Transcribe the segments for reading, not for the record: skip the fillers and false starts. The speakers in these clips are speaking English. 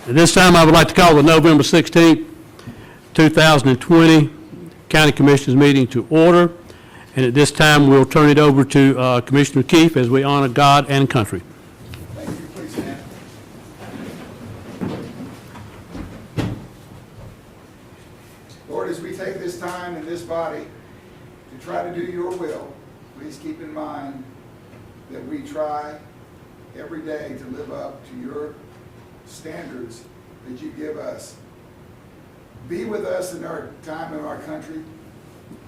At this time, I would like to call the November 16th, 2020 County Commissioners meeting to order. And at this time, we'll turn it over to Commissioner Keefe as we honor God and country. Thank you. Please stand. Lord, as we take this time in this body to try to do your will, please keep in mind that we try every day to live up to your standards that you give us. Be with us in our time in our country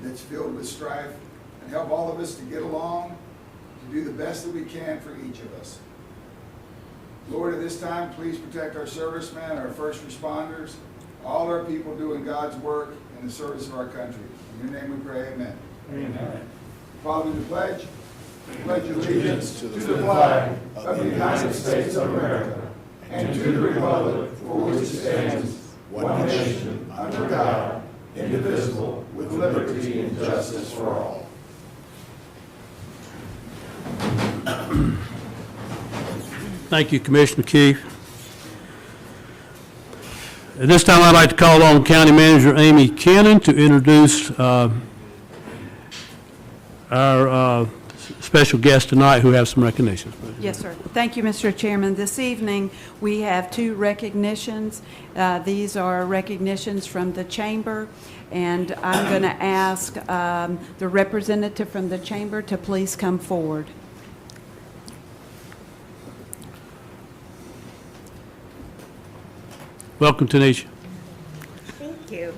that's filled with strife, and help all of us to get along, to do the best that we can for each of us. Lord, at this time, please protect our servicemen, our first responders, all our people doing God's work in the service of our country. In your name we pray, amen. Amen. Following the pledge, pledge allegiance to the flag of the United States of America and to the republic for which it stands, one nation, under God, indivisible, with liberty and justice for all. Thank you, Commissioner Keefe. At this time, I'd like to call on County Manager Amy Cannon to introduce our special guest tonight who have some recognitions. Yes, sir. Thank you, Mr. Chairman. This evening, we have two recognitions. These are recognitions from the Chamber, and I'm going to ask the representative from the Chamber to please come forward. Welcome, Tanisha. Thank you.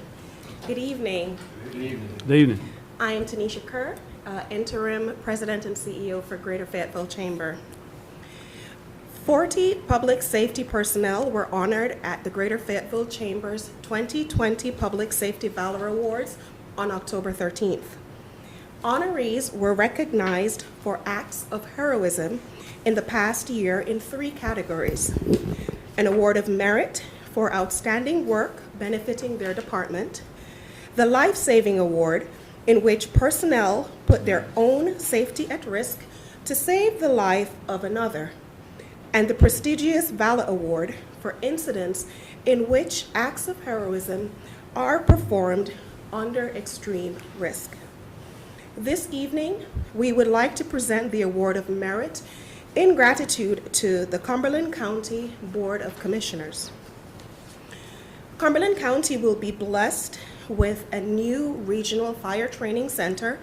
Good evening. Good evening. I am Tanisha Kerr, Interim President and CEO for Greater Fayetteville Chamber. 40 public safety personnel were honored at the Greater Fayetteville Chamber's 2020 Public Safety Valor Awards on October 13th. Honorees were recognized for acts of heroism in the past year in 3 categories: an award of merit for outstanding work benefiting their department, the Life-Saving Award, in which personnel put their own safety at risk to save the life of another, and the prestigious Valor Award for incidents in which acts of heroism are performed under extreme risk. This evening, we would like to present the Award of Merit in gratitude to the Cumberland County Board of Commissioners. Cumberland County will be blessed with a new regional fire training center,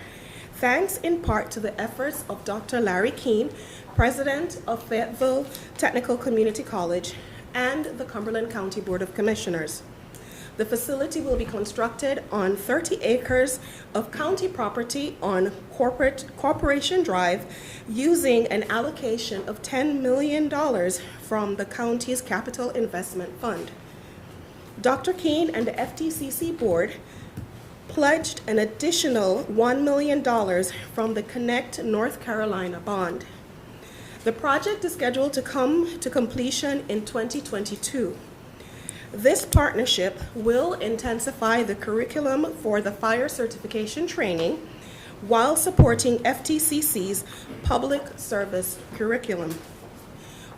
thanks in part to the efforts of Dr. Larry Keene, President of Fayetteville Technical Community College, and the Cumberland County Board of Commissioners. The facility will be constructed on 30 acres of county property on Corporation Drive using an allocation of $10 million from the county's Capital Investment Fund. Dr. Keene and the FTCC board pledged an additional $1 million from the Connect North Carolina bond. The project is scheduled to come to completion in 2022. This partnership will intensify the curriculum for the fire certification training while supporting FTCC's public service curriculum.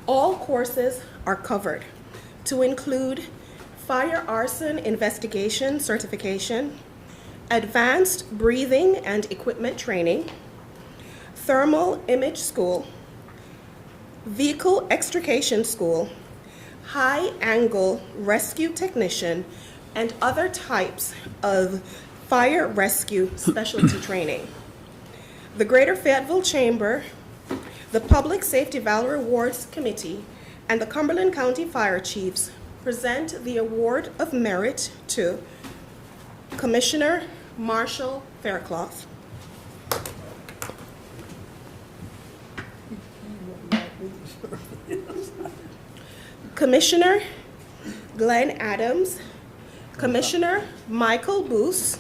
All courses are covered, to include fire arson investigation certification, advanced breathing and equipment training, thermal image school, vehicle extrication school, high-angle rescue technician, and other types of fire rescue specialty training. The Greater Fayetteville Chamber, the Public Safety Valor Awards Committee, and the Cumberland County Fire Chiefs present the Award of Merit to Commissioner Marshall Faircloth. Commissioner Glenn Adams, Commissioner Michael Boos,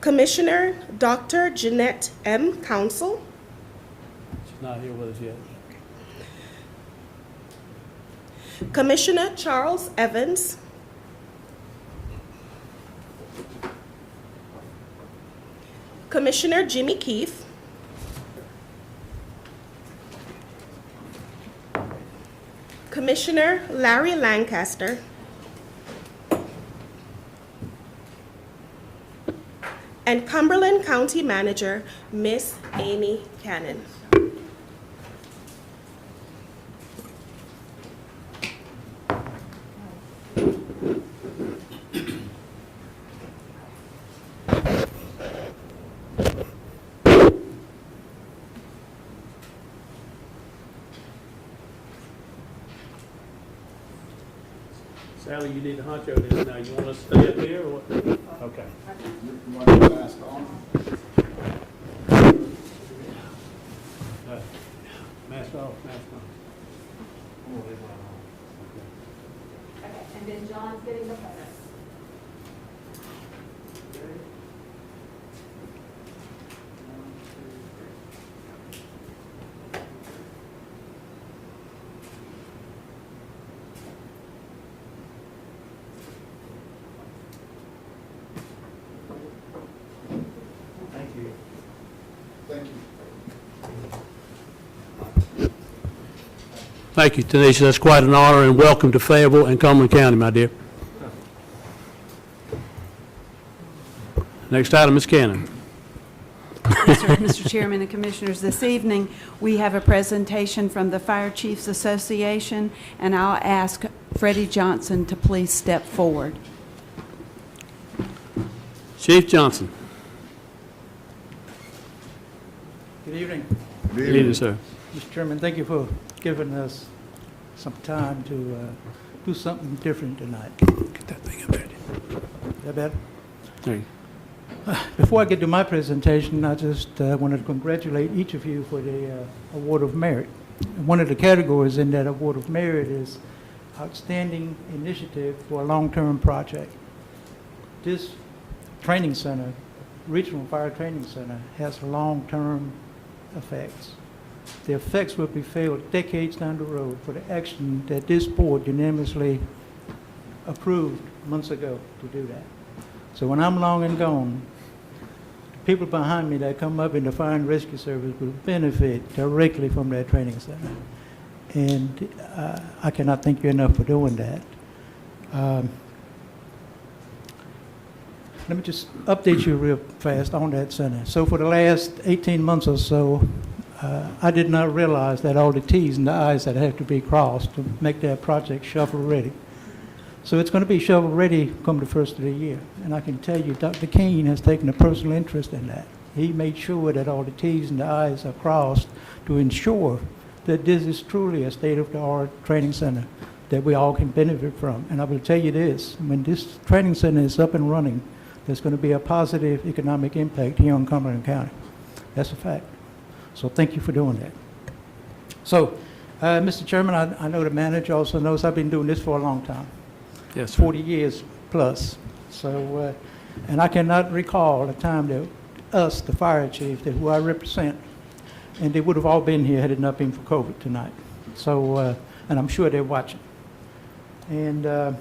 Commissioner Dr. Jeanette M. Council, She's not here with us yet. Commissioner Charles Evans, Commissioner Jimmy Keefe, Commissioner Larry Lancaster, and Cumberland County Manager, Miss Amy Cannon. Sally, you need to hunch over this now. You want us to stay up here or what? Okay. You want your mask on? Mask off, mask on. Okay, and then John's getting the photos. Thank you. Thank you, Tanisha. That's quite an honor, and welcome to Fayetteville and Cumberland County, my dear. Next item, Ms. Cannon. Yes, sir. Mr. Chairman and Commissioners, this evening, we have a presentation from the Fire Chiefs Association, and I'll ask Freddie Johnson to please step forward. Chief Johnson. Good evening, Good evening, sir. Mr. Chairman. Thank you for giving us some time to do something different tonight. Get that thing up there. Is that better? There you Before I get to my presentation, I just wanted to congratulate each of you for the Award of Merit. One of the categories in that Award of Merit is Outstanding Initiative for a Long-Term Project. This training center, Regional Fire Training Center, has long-term effects. The effects will be felt decades down the road for the action that this board unanimously approved months ago to do that. So when I'm long and gone, the people behind me that come up in the Fire and Rescue Service will benefit directly from that training center. And I cannot thank you enough for doing that. Let me just update you real fast on that center. So for the last 18 months or so, I did not realize that all the T's and the I's that have to be crossed to make that project shovel-ready. So it's going to be shovel-ready come the first of the year. And I can tell you, Dr. Keene has taken a personal interest in that. He made sure that all the T's and the I's are crossed to ensure that this is truly a state-of-the-art training center that we all can benefit from. And I will tell you this, when this training center is up and running, there's going to be a positive economic impact here in Cumberland County. That's a fact. So thank you for doing that. So, Mr. Chairman, I know the manager also knows I've been doing this for a long time. Yes, sir. 40 years plus. So, and I cannot recall a time that us, the fire chief, that who I represent, and they would have all been here had it not been for COVID tonight. So, and I'm sure they're watching. And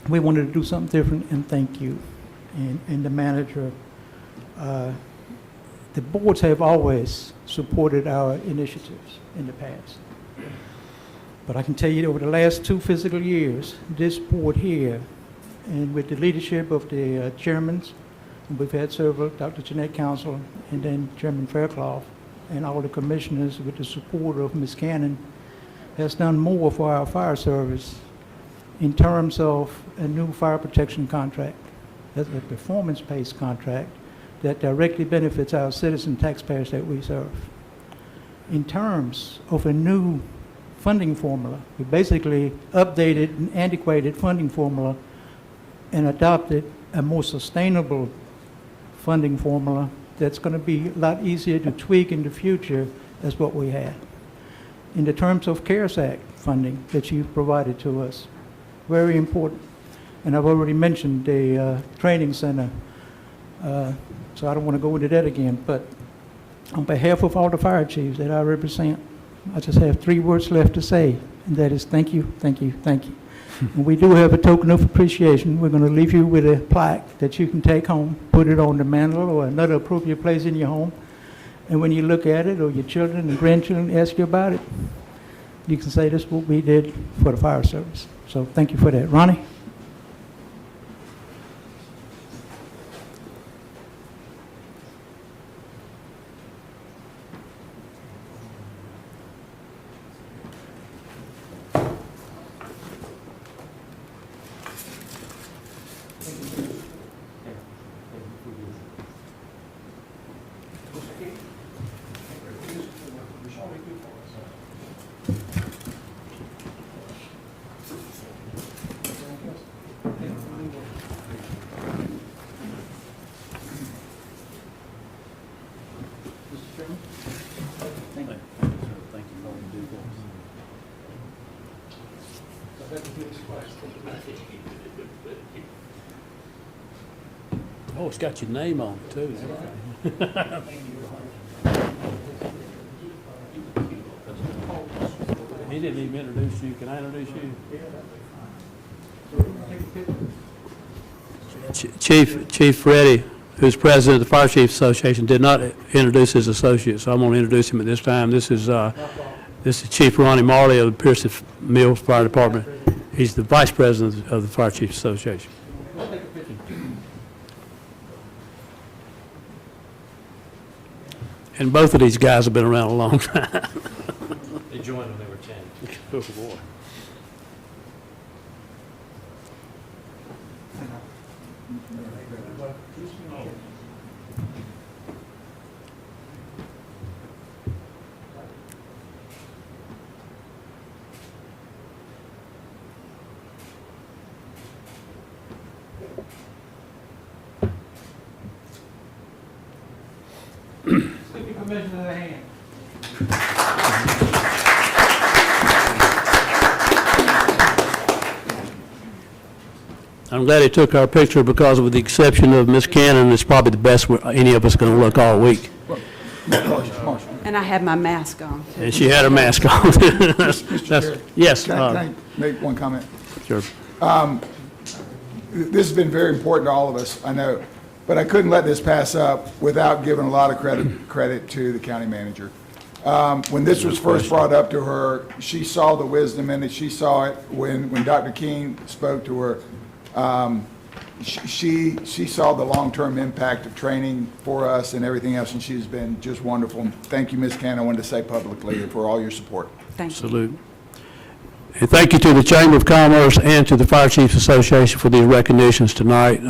we wanted to do something different, and thank you. And the manager, the boards have always supported our initiatives in the past. But I can tell you over the last 2 fiscal years, this board here, and with the leadership of the chairmen, and we've had several, Dr. Jeanette Council, and then Chairman Fairclough, and all the commissioners with the support of Ms. Cannon, has done more for our fire service in terms of a new fire protection contract. That's a performance-based contract that directly benefits our citizen taxpayers that we serve. In terms of a new funding formula, we basically updated an antiquated funding formula and adopted a more sustainable funding formula that's going to be a lot easier to tweak in the future as what we had. In the terms of CARES Act funding that you've provided to us, very important. And I've already mentioned the training center, so I don't want to go into that again, but on behalf of all the fire chiefs that I represent, I just have 3 words left to say, and that is thank you, thank you, thank you. And we do have a token of appreciation. We're going to leave you with a plaque that you can take home, put it on the mantle or another appropriate place in your home, and when you look at it, or your children and grandchildren ask you about it, you can say this is what we did for the fire service. So thank you for that. Ronnie? Oh, it's got your name on it, too. He didn't even introduce you. Can I introduce you? Chief Freddie, who's president of the Fire Chiefs Association, did not introduce his associate, so I'm going to introduce him at this time. This is Chief Ronnie Marley of the Pearson Mills Fire Department. He's the vice president of the Fire Chiefs Association. And both of these guys have been around a long time. They joined when they were 10. Oh, boy. Give me permission of the hand. I'm glad he took our picture because with the exception of Miss Cannon, it's probably the best any of us going to look all week. And I had my mask on. And she had her mask on. Mr. Chair, Yes. Can I make one comment? Sure. This has been very important to all of us, I know, but I couldn't let this pass up without giving a lot of credit to the county manager. When this was first brought up to her, she saw the wisdom in it. She saw it when Dr. King spoke to her. She saw the long-term impact of training for us and everything else, and she's been just wonderful. And thank you, Ms. Cannon, I wanted to say publicly for all your support. Thank you. Salute. And thank you to the Chamber of Commerce and to the Fire Chiefs Association for these recognitions tonight.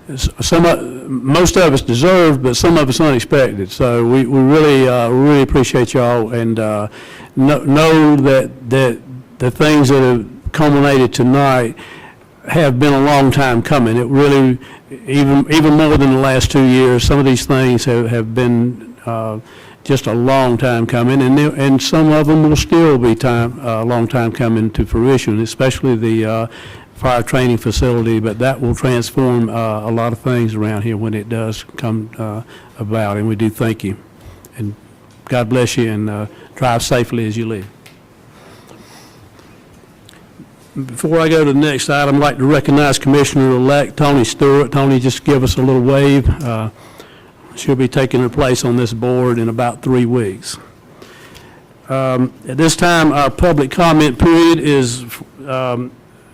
Most of us deserved, but some of us unexpected. So we really appreciate y'all, and know that the things that have culminated tonight have been a long time coming. It really, even more than the last 2 years, some of these things have been just a long time coming, and some of them will still be a long time coming to fruition, especially the fire training facility, but that will transform a lot of things around here when it does come about, and we do thank you. And God bless you, and drive safely as you leave. Before I go to the next item, I'd like to recognize Commissioner-elect Tony Stewart. Tony, just give us a little wave. She'll be taking her place on this board in about 3 weeks. At this time, our public comment period is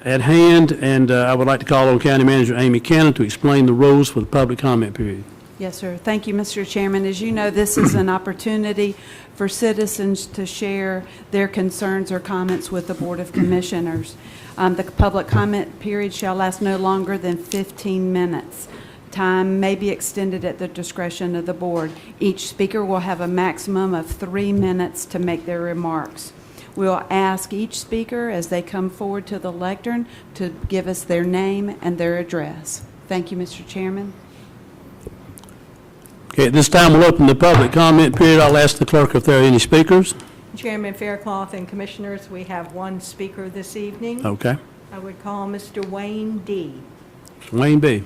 at hand, and I would like to call on County Manager Amy Cannon to explain the rules for the public comment period. Yes, sir. Thank you, Mr. Chairman. As you know, this is an opportunity for citizens to share their concerns or comments with the Board of Commissioners. The public comment period shall last no longer than 15 minutes. Time may be extended at the discretion of the board. Each speaker will have a maximum of 3 minutes to make their remarks. We'll ask each speaker as they come forward to the lectern to give us their name and their address. Thank you, Mr. Chairman. Okay, at this time, we'll open the public comment period. I'll ask the clerk if there are any speakers. Chairman Faircloth and Commissioners, we have one speaker this evening. Okay. I would call Mr. Wayne D. Wayne B.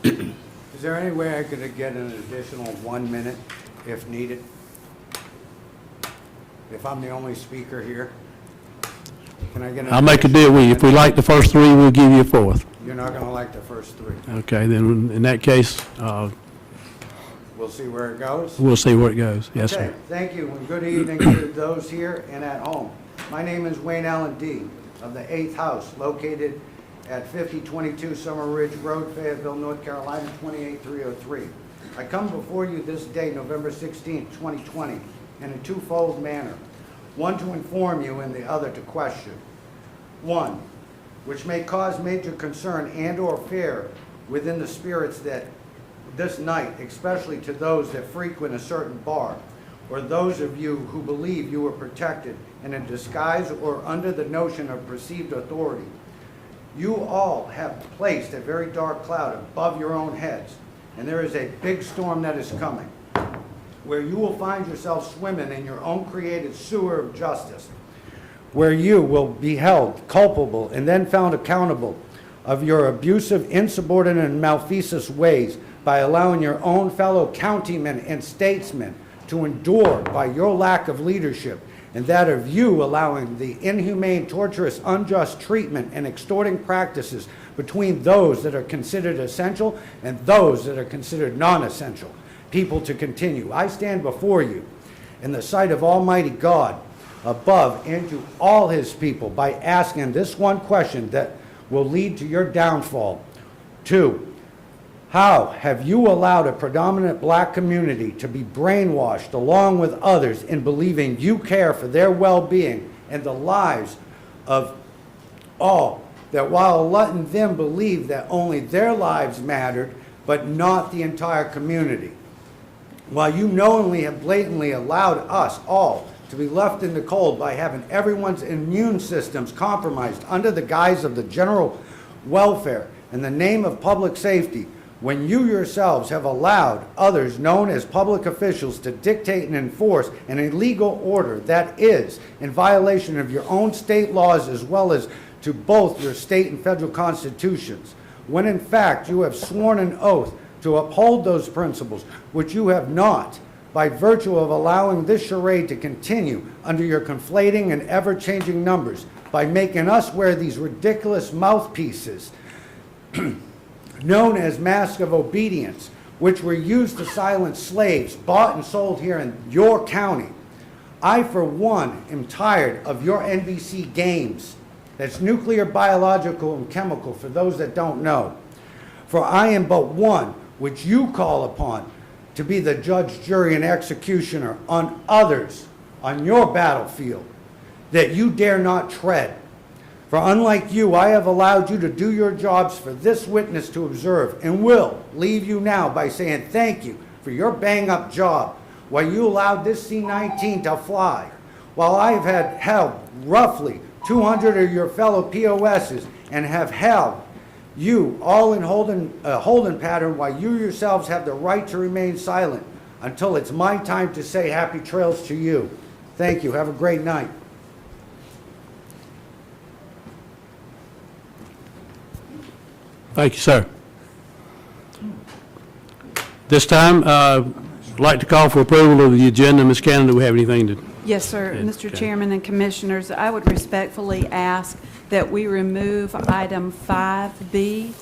Is there any way I could get an additional 1 minute if needed? If I'm the only speaker here? Can I get an I'll make a deal with you. If we like the first 3, we'll give you a 4th. You're not going to like the first 3. Okay, then in that case, We'll we'll see where it goes. We'll see where it goes. Yes, Okay, sir. thank you, and good evening to those here and at home. My name is Wayne Allen D. of the 8th House, located at 5022 Summer Ridge Road, Fayetteville, North Carolina, 28303. I come before you this day, November 16, 2020, in a twofold manner. One to inform you and the other to question. One, which may cause major concern and/or fear within the spirits that this night, especially to those that frequent a certain bar, or those of you who believe you are protected in a disguise or under the notion of perceived authority. You all have placed a very dark cloud above your own heads, and there is a big storm that is coming, where you will find yourself swimming in your own created sewer of justice, where you will be held culpable and then found accountable of your abusive, insubordinate, and malfeasance ways by allowing your own fellow countymen and statesmen to endure by your lack of leadership, and that of you allowing the inhumane, torturous, unjust treatment and extorting practices between those that are considered essential and those that are considered non-essential people to continue. I stand before you in the sight of Almighty God above and to all his people by asking this one question that will lead to your downfall. 2, how have you allowed a predominant black community to be brainwashed along with others in believing you care for their well-being and the lives of all, that while letting them believe that only their lives mattered but not the entire community? While you knowingly have blatantly allowed us all to be left in the cold by having everyone's immune systems compromised under the guise of the general welfare in the name of public safety, when you yourselves have allowed others known as public officials to dictate and enforce an illegal order that is in violation of your own state laws as well as to both your state and federal constitutions, when in fact you have sworn an oath to uphold those principles, which you have not, by virtue of allowing this charade to continue under your conflating and ever-changing numbers, by making us wear these ridiculous mouthpieces known as masks of obedience, which were used to silence slaves bought and sold here in your county. I, for one, am tired of your NBC games. That's nuclear, biological, and chemical for those that don't know. For I am but one which you call upon to be the judge, jury, and executioner on others on your battlefield that you dare not tread. For unlike you, I have allowed you to do your jobs for this witness to observe, and will leave you now by saying thank you for your bang-up job while you allowed this C-19 to fly, while I have had held roughly 200 of your fellow POSs and have held you all in holding pattern while you yourselves have the right to remain silent until it's my time to say happy trails to you. Thank you. Have a great night. Thank you, sir. This time, I'd like to call for approval of the agenda. Ms. Cannon, do we have anything to? Yes, sir. Yeah, Mr. okay. Chairman and Commissioners, I would respectfully ask that we remove item 5B.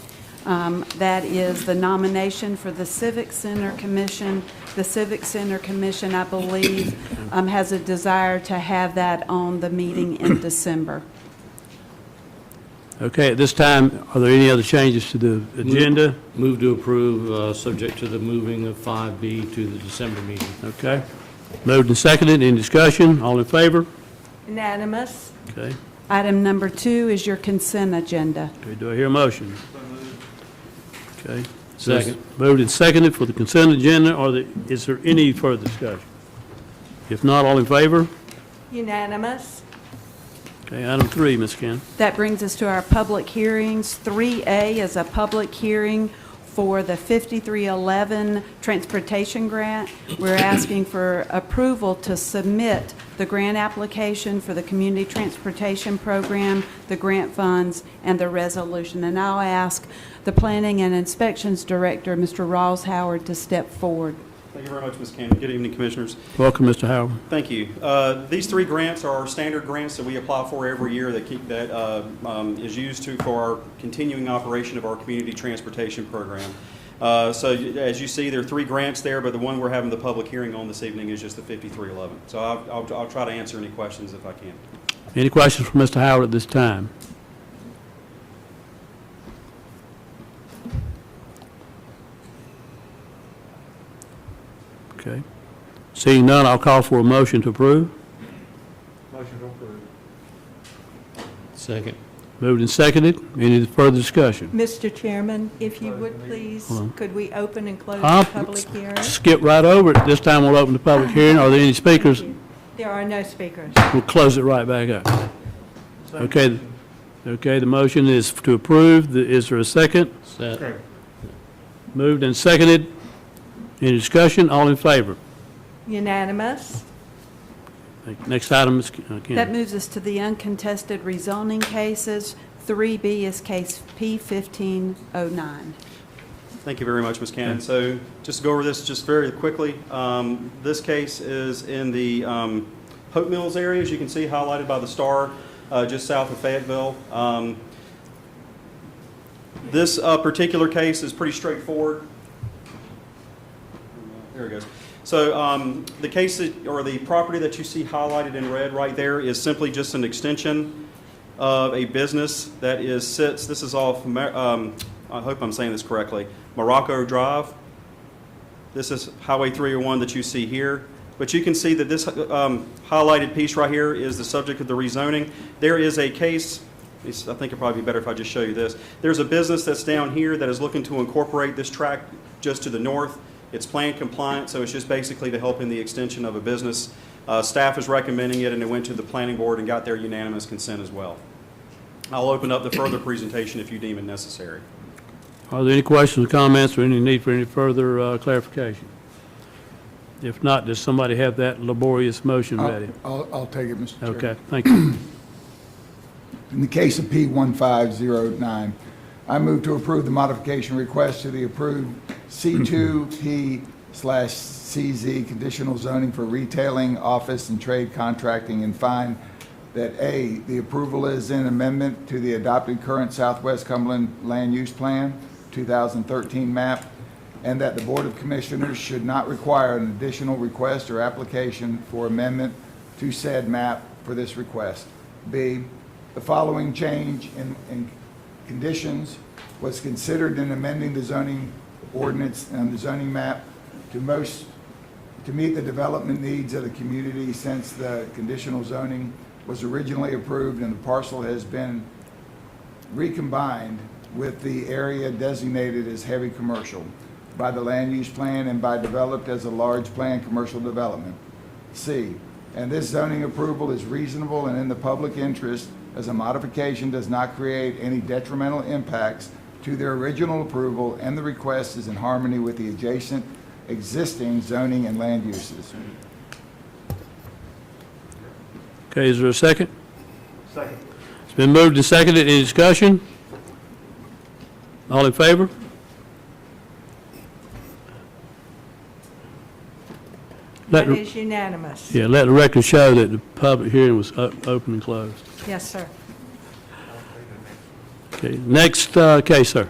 That is the nomination for the Civic Center Commission. The Civic Center Commission, I believe, has a desire to have that on the meeting in December. Okay, at this time, are there any other changes to the agenda? Move to approve, subject to the moving of 5B to the December meeting. Okay. Moved and seconded. Any discussion? All in favor? Unanimous. Okay. Item number 2 is your consent agenda. Okay, do I hear a motion? Okay. Second. Moved and seconded for the consent agenda, or is there any further discussion? If not, all in favor? Unanimous. Okay, item 3, Ms. Cannon. That brings us to our public hearings. 3A is a public hearing for the 5311 transportation grant. We're asking for approval to submit the grant application for the community transportation program, the grant funds, and the resolution. And I'll ask the Planning and Inspections Director, Mr. Rawls Howard, to step forward. Thank you very much, Ms. Cannon. Good evening, Commissioners. Welcome, Mr. Howard. Thank you. These 3 grants are standard grants that we apply for every year that is used for our continuing operation of our community transportation program. So as you see, there are 3 grants there, but the one we're having the public hearing on this evening is just the 5311. So I'll try to answer any questions if I can. Any questions for Mr. Howard at this time? Okay. Seeing none, I'll call for a motion to approve. Second. Moved and seconded. Any further discussion? Mr. Chairman, if you would please, Hold on. could we open and close Huh? the public hearing? Skip right over it. This time we'll open the public hearing. Are there any speakers? There are no speakers. We'll close it right back up. Okay, okay, the motion is to approve. Is there a second? Second. Moved and seconded. Any discussion? All in favor? Unanimous. Next item is That Ken. moves us to the uncontested rezoning cases. 3B is case P1509. Thank you very much, Ms. Cannon. So just to go over this just very quickly, this case is in the Hope Mills area, as you can see highlighted by the star, just south of Fayetteville. This particular case is pretty straightforward. There it goes. So the case or the property that you see highlighted in red right there is simply just an extension of a business that sits, this is off, I hope I'm saying this correctly, Morocco Drive. This is Highway 301 that you see here. But you can see that this highlighted piece right here is the subject of the rezoning. There is a case, I think it'd probably be better if I just show you this. There's a business that's down here that is looking to incorporate this tract just to the north. It's plan compliant, so it's just basically to help in the extension of a business. Staff is recommending it, and it went to the planning board and got their unanimous consent as well. I'll open up the further presentation if you deem it necessary. Are there any questions or comments or any need for any further clarification? If not, does somebody have that laborious motion ready? I'll take it, Mr. Chair. Okay, thank you. In the case of P1509, I move to approve the modification request to the approved C2P/CZ conditional zoning for retailing, office, and trade contracting, and find that A, the approval is in amendment to the adopted current Southwest Cumberland Land Use Plan, 2013 map, and that the Board of Commissioners should not require an additional request or application for amendment to said map for this request. B, the following change in conditions was considered in amending the zoning ordinance and the zoning map to meet the development needs of the community since the conditional zoning was originally approved and the parcel has been recombined with the area designated as heavy commercial by the land use plan and by developed as a large planned commercial development. C, and this zoning approval is reasonable and in the public interest as a modification does not create any detrimental impacts to their original approval and the request is in harmony with the adjacent existing zoning and land uses. Okay, is there a second? Second. It's been moved and seconded. Any discussion? All in favor? That is unanimous. Yeah, let the record show that the public hearing was open and closed. Yes, sir. Okay, next case, sir.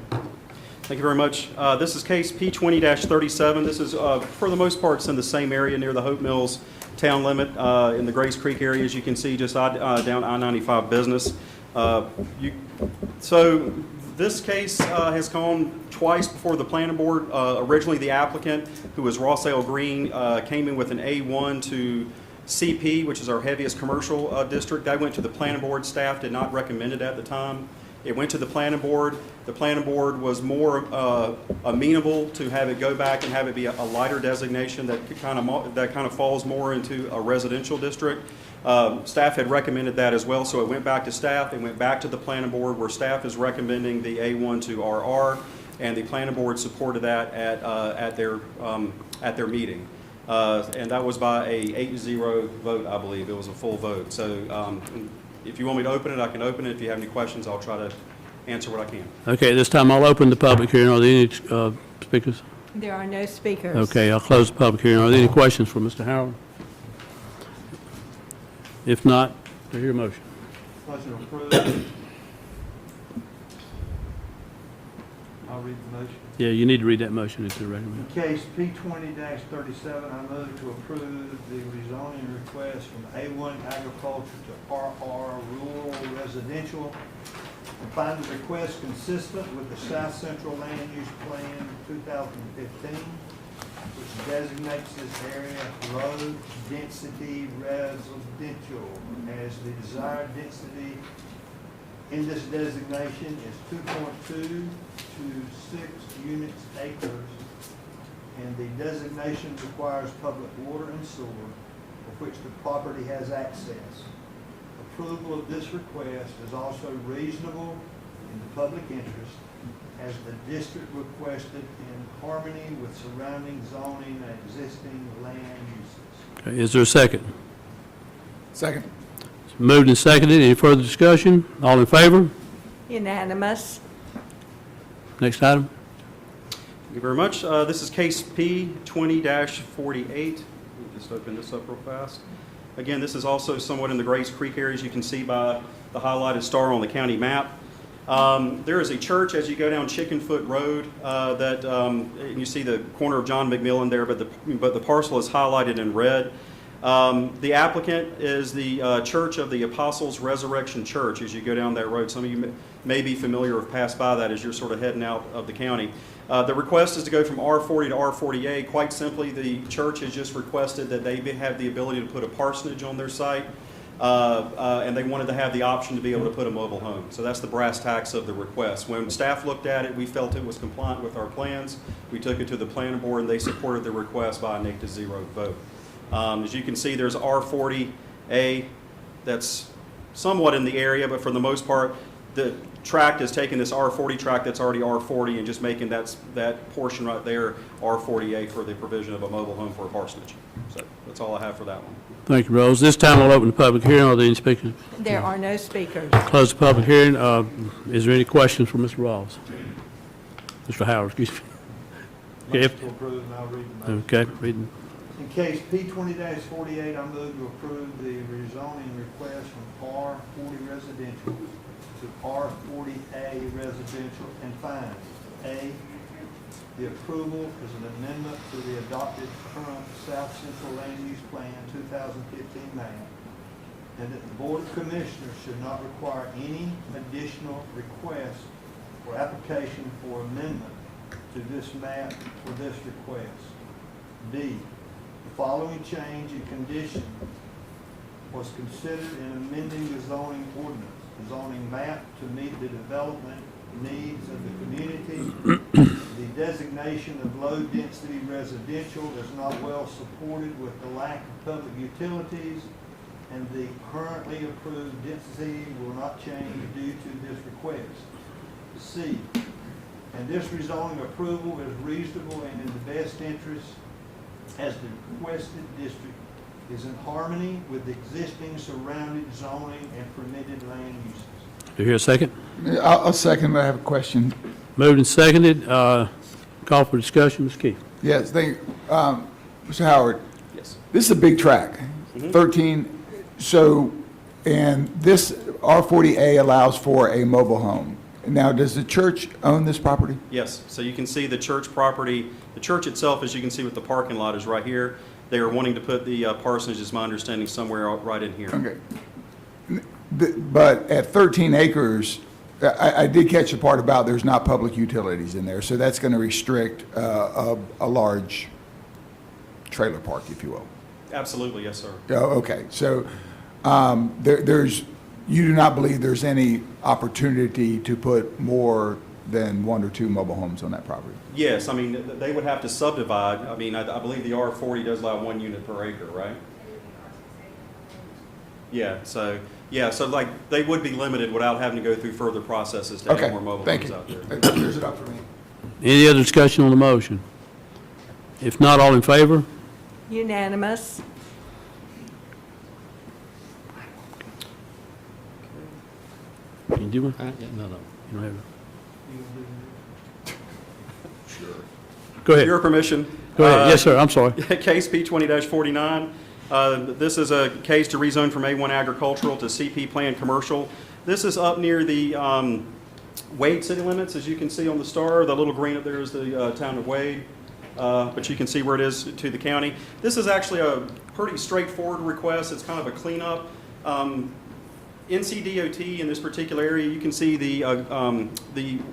Thank you very much. This is case P20-37. This is, for the most part, it's in the same area near the Hope Mills town limit in the Grace Creek area, as you can see, just down I-95 business. So this case has gone twice before the planning board. Originally, the applicant, who was Ross L. Green, came in with an A1 to CP, which is our heaviest commercial district. That went to the planning board. Staff did not recommend it at the time. It went to the planning board. The planning board was more amenable to have it go back and have it be a lighter designation that kind of falls more into a residential district. Staff had recommended that as well, so it went back to staff. It went back to the planning board where staff is recommending the A1 to RR, and the planning board supported that at their meeting. And that was by a 8-0 vote, I believe. It was a full vote. So if you want me to open it, I can open it. If you have any questions, I'll try to answer what I can. Okay, this time I'll open the public hearing. Are there any speakers? There are no speakers. Okay, I'll close the public hearing. Are there any questions for Mr. Howard? If not, do I hear a motion? Motion approved. I'll read the motion. Yeah, you need to read that motion into the record. In case P 20-37, I move to approve the rezoning request from A1 agriculture to RR rural residential and find the request consistent with the South Central Land Use Plan 2015, which designates this area low density residential as the desired density in this designation is 2.2 to 6 units acres, and the designation requires public water and sewer, of which the property has access. Approval of this request is also reasonable in the public interest, as the district requested in harmony with surrounding zoning and existing land uses. Okay, is there a second? Second. It's moved and seconded. Any further discussion? All in favor? Unanimous. Next item. Thank you very much. This is case P 20-48. Let me just open this up real fast. Again, this is also somewhat in the Grace Creek area, as you can see by the highlighted star on the county map. There is a church as you go down Chickenfoot Road and you see the corner of John McMillan there, but the parcel is highlighted in red. The applicant is the Church of the Apostles Resurrection Church as you go down that road. Some of you may be familiar or have passed by that as you're sort of heading out of the county. The request is to go from R40 to R40A. Quite simply, the church has just requested that they have the ability to put a parsonage on their site, and they wanted to have the option to be able to put a mobile home. So that's the brass tacks of the request. When staff looked at it, we felt it was compliant with our plans. We took it to the planning board, and they supported the request by an 8-0 vote. As you can see, there's R40A that's somewhat in the area, but for the most part, the tract is taking this R40 tract that's already R40 and just making that portion right there R40A for the provision of a mobile home for a parsonage. So that's all I have for that one. Thank you, Rose. This time I'll open the public hearing. Are there any speakers? There are no speakers. Close the public hearing. Is there any questions for Mr. Rawls? Mr. Howard, excuse me. Motion to approve, and I'll read the motion. Okay, reading. In case P 20-48, I move to approve the rezoning request from R40 residential to R40A residential and find A, the approval is an amendment to the adopted current South Central Land Use Plan 2015 map, and that the Board of Commissioners should not require any additional request or application for amendment to this map for this request. D, the following change in condition was considered in amending the zoning ordinance, the zoning map to meet the development needs of the community. The designation of low-density residential is not well supported with the lack of public utilities, and the currently approved density will not change due to this request. C, and this rezoning approval is reasonable and in the best interest as the requested district is in harmony with the existing surrounding zoning and permitted land uses. Do you hear a second? I'll second, but I have a question. Moved and seconded. Call for discussion. Ms. Keefe. Yes, Mr. Howard, Yes. this is a big tract, 13, so, and this R40A allows for a mobile home. Now, does the church own this property? Yes. So you can see the church property. The church itself, as you can see with the parking lot, is right here. They are wanting to put the parsonage, is my understanding, somewhere right in here. Okay. But at 13 acres, I did catch the part about there's not public utilities in there, so that's going to restrict a large trailer park, if you will. Absolutely, yes, sir. Oh, okay, so you do not believe there's any opportunity to put more than 1 or 2 mobile homes on that property? Yes, I mean, they would have to subdivide. I mean, I believe the R40 does allow 1 unit per acre, right? Yeah, so like, they would be limited without having to go through further processes to have more mobile homes out there. That clears it up for me. Any other discussion on the motion? If not, all in favor? Unanimous. Can you do one? Yeah, no. You don't have it? Sure. Go ahead. Your permission. Go ahead. Yes, sir. I'm sorry. Case P 20-49. This is a case to rezone from A1 agricultural to CP planned commercial. This is up near the Wade city limits, as you can see on the star. The little green up there is the town of Wade. But you can see where it is to the county. This is actually a pretty straightforward request. It's kind of a cleanup. NCDOT in this particular area, you can see the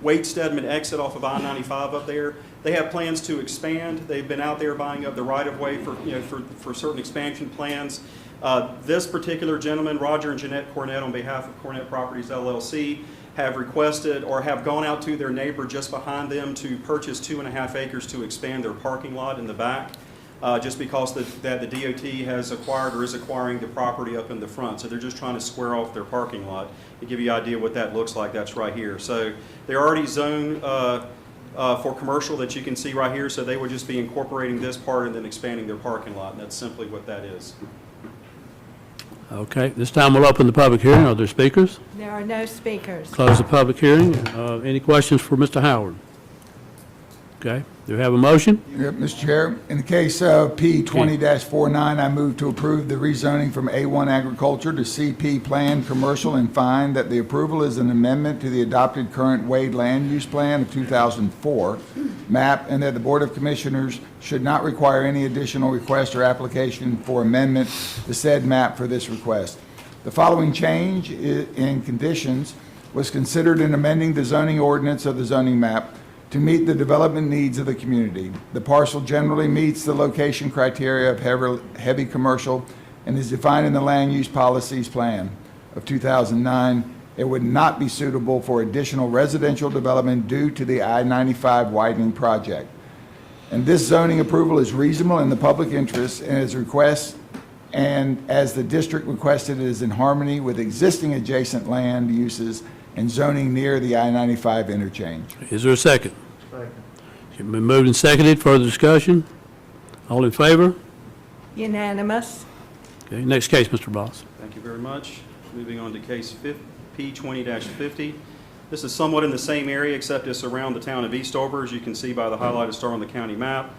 Wade-Stedman exit off of I-95 up there. They have plans to expand. They've been out there buying up the right-of-way for certain expansion plans. This particular gentleman, Roger and Jeanette Cornett, on behalf of Cornett Properties LLC, have requested or have gone out to their neighbor just behind them to purchase 2.5 acres to expand their parking lot in the back, just because the DOT has acquired or is acquiring the property up in the front. So they're just trying to square off their parking lot. To give you an idea what that looks like, that's right here. So they're already zoned for commercial that you can see right here, so they would just be incorporating this part and then expanding their parking lot, and that's simply what that is. Okay, this time we'll open the public hearing. Are there speakers? There are no speakers. Close the public hearing. Any questions for Mr. Howard? Okay, do we have a motion? Yep, Mr. Chair, in the case of P 20-49, I move to approve the rezoning from A1 agriculture to CP plan commercial and find that the approval is an amendment to the adopted current Wade land use plan of 2004 map, and that the Board of Commissioners should not require any additional request or application for amendment to said map for this request. The following change in conditions was considered in amending the zoning ordinance of the zoning map to meet the development needs of the community. The parcel generally meets the location criteria of heavy commercial and is defined in the land use policies plan of 2009. It would not be suitable for additional residential development due to the I-95 widening project. And this zoning approval is reasonable in the public interest and its request, and as the district requested, it is in harmony with existing adjacent land uses and zoning near the I-95 interchange. Is there a second? Second. It's been moved and seconded. Further discussion? All in favor? Unanimous. Okay, next case, Mr. Boss. Thank you very much. Moving on to case P 20-50. This is somewhat in the same area, except it's around the town of Eastover, as you can see by the highlighted star on the county map.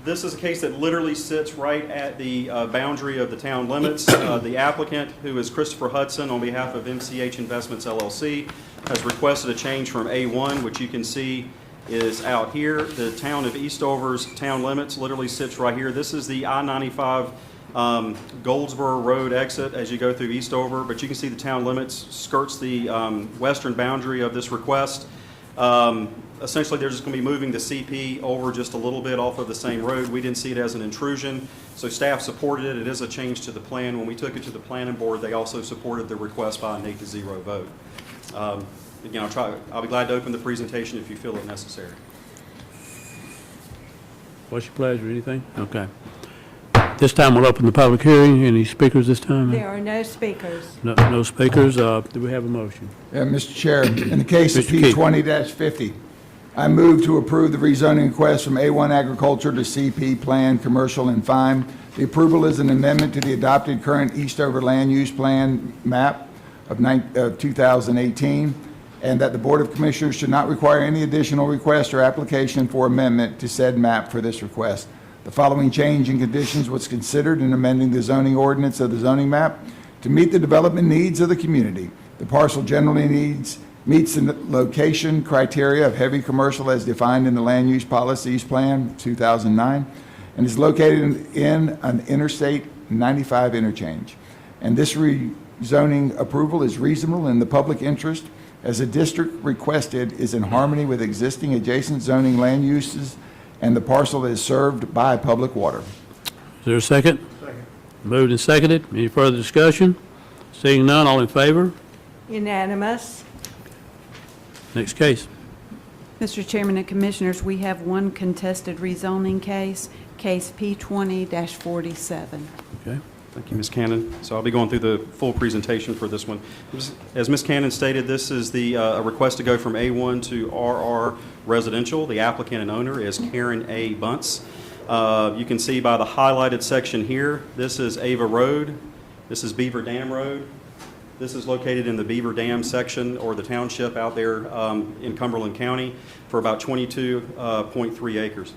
This is a case that literally sits right at the boundary of the town limits. The applicant, who is Christopher Hudson on behalf of MCH Investments LLC, has requested a change from A1, which you can see is out here. The town of Eastover's town limits literally sits right here. This is the I-95 Goldsboro Road exit as you go through Eastover, but you can see the town limits skirts the western boundary of this request. Essentially, they're just going to be moving the CP over just a little bit off of the same road. We didn't see it as an intrusion, so staff supported it. It is a change to the plan. When we took it to the planning board, they also supported the request by an 8-0 vote. Again, I'll be glad to open the presentation if you feel it necessary. What's your pleasure? Anything? Okay. This time we'll open the public hearing. Any speakers this time? There are no speakers. No speakers. Do we have a motion? Yeah, Mr. Chair, in the case of Mr. P Keith. 20-50, I move to approve the rezoning request from A1 agriculture to CP plan commercial and fine. The approval is an amendment to the adopted current Eastover land use plan map of 2018, and that the Board of Commissioners should not require any additional request or application for amendment to said map for this request. The following change in conditions was considered in amending the zoning ordinance of the zoning map to meet the development needs of the community. The parcel generally meets the location criteria of heavy commercial as defined in the land use policies plan 2009 and is located in an Interstate 95 interchange. And this rezoning approval is reasonable in the public interest as the district requested is in harmony with existing adjacent zoning land uses and the parcel is served by public water. Is there a second? Second. Moved and seconded. Any further discussion? Seeing none, all in favor? Unanimous. Next case. Mr. Chairman and Commissioners, we have one contested rezoning case, case P 20-47. Okay. Thank you, Ms. Cannon. So I'll be going through the full presentation for this one. As Ms. Cannon stated, this is a request to go from A1 to RR residential. The applicant and owner is Karen A. Bunce. You can see by the highlighted section here, this is Ava Road. This is Beaver Dam Road. This is located in the Beaver Dam section or the township out there in Cumberland County for about 22.3 acres.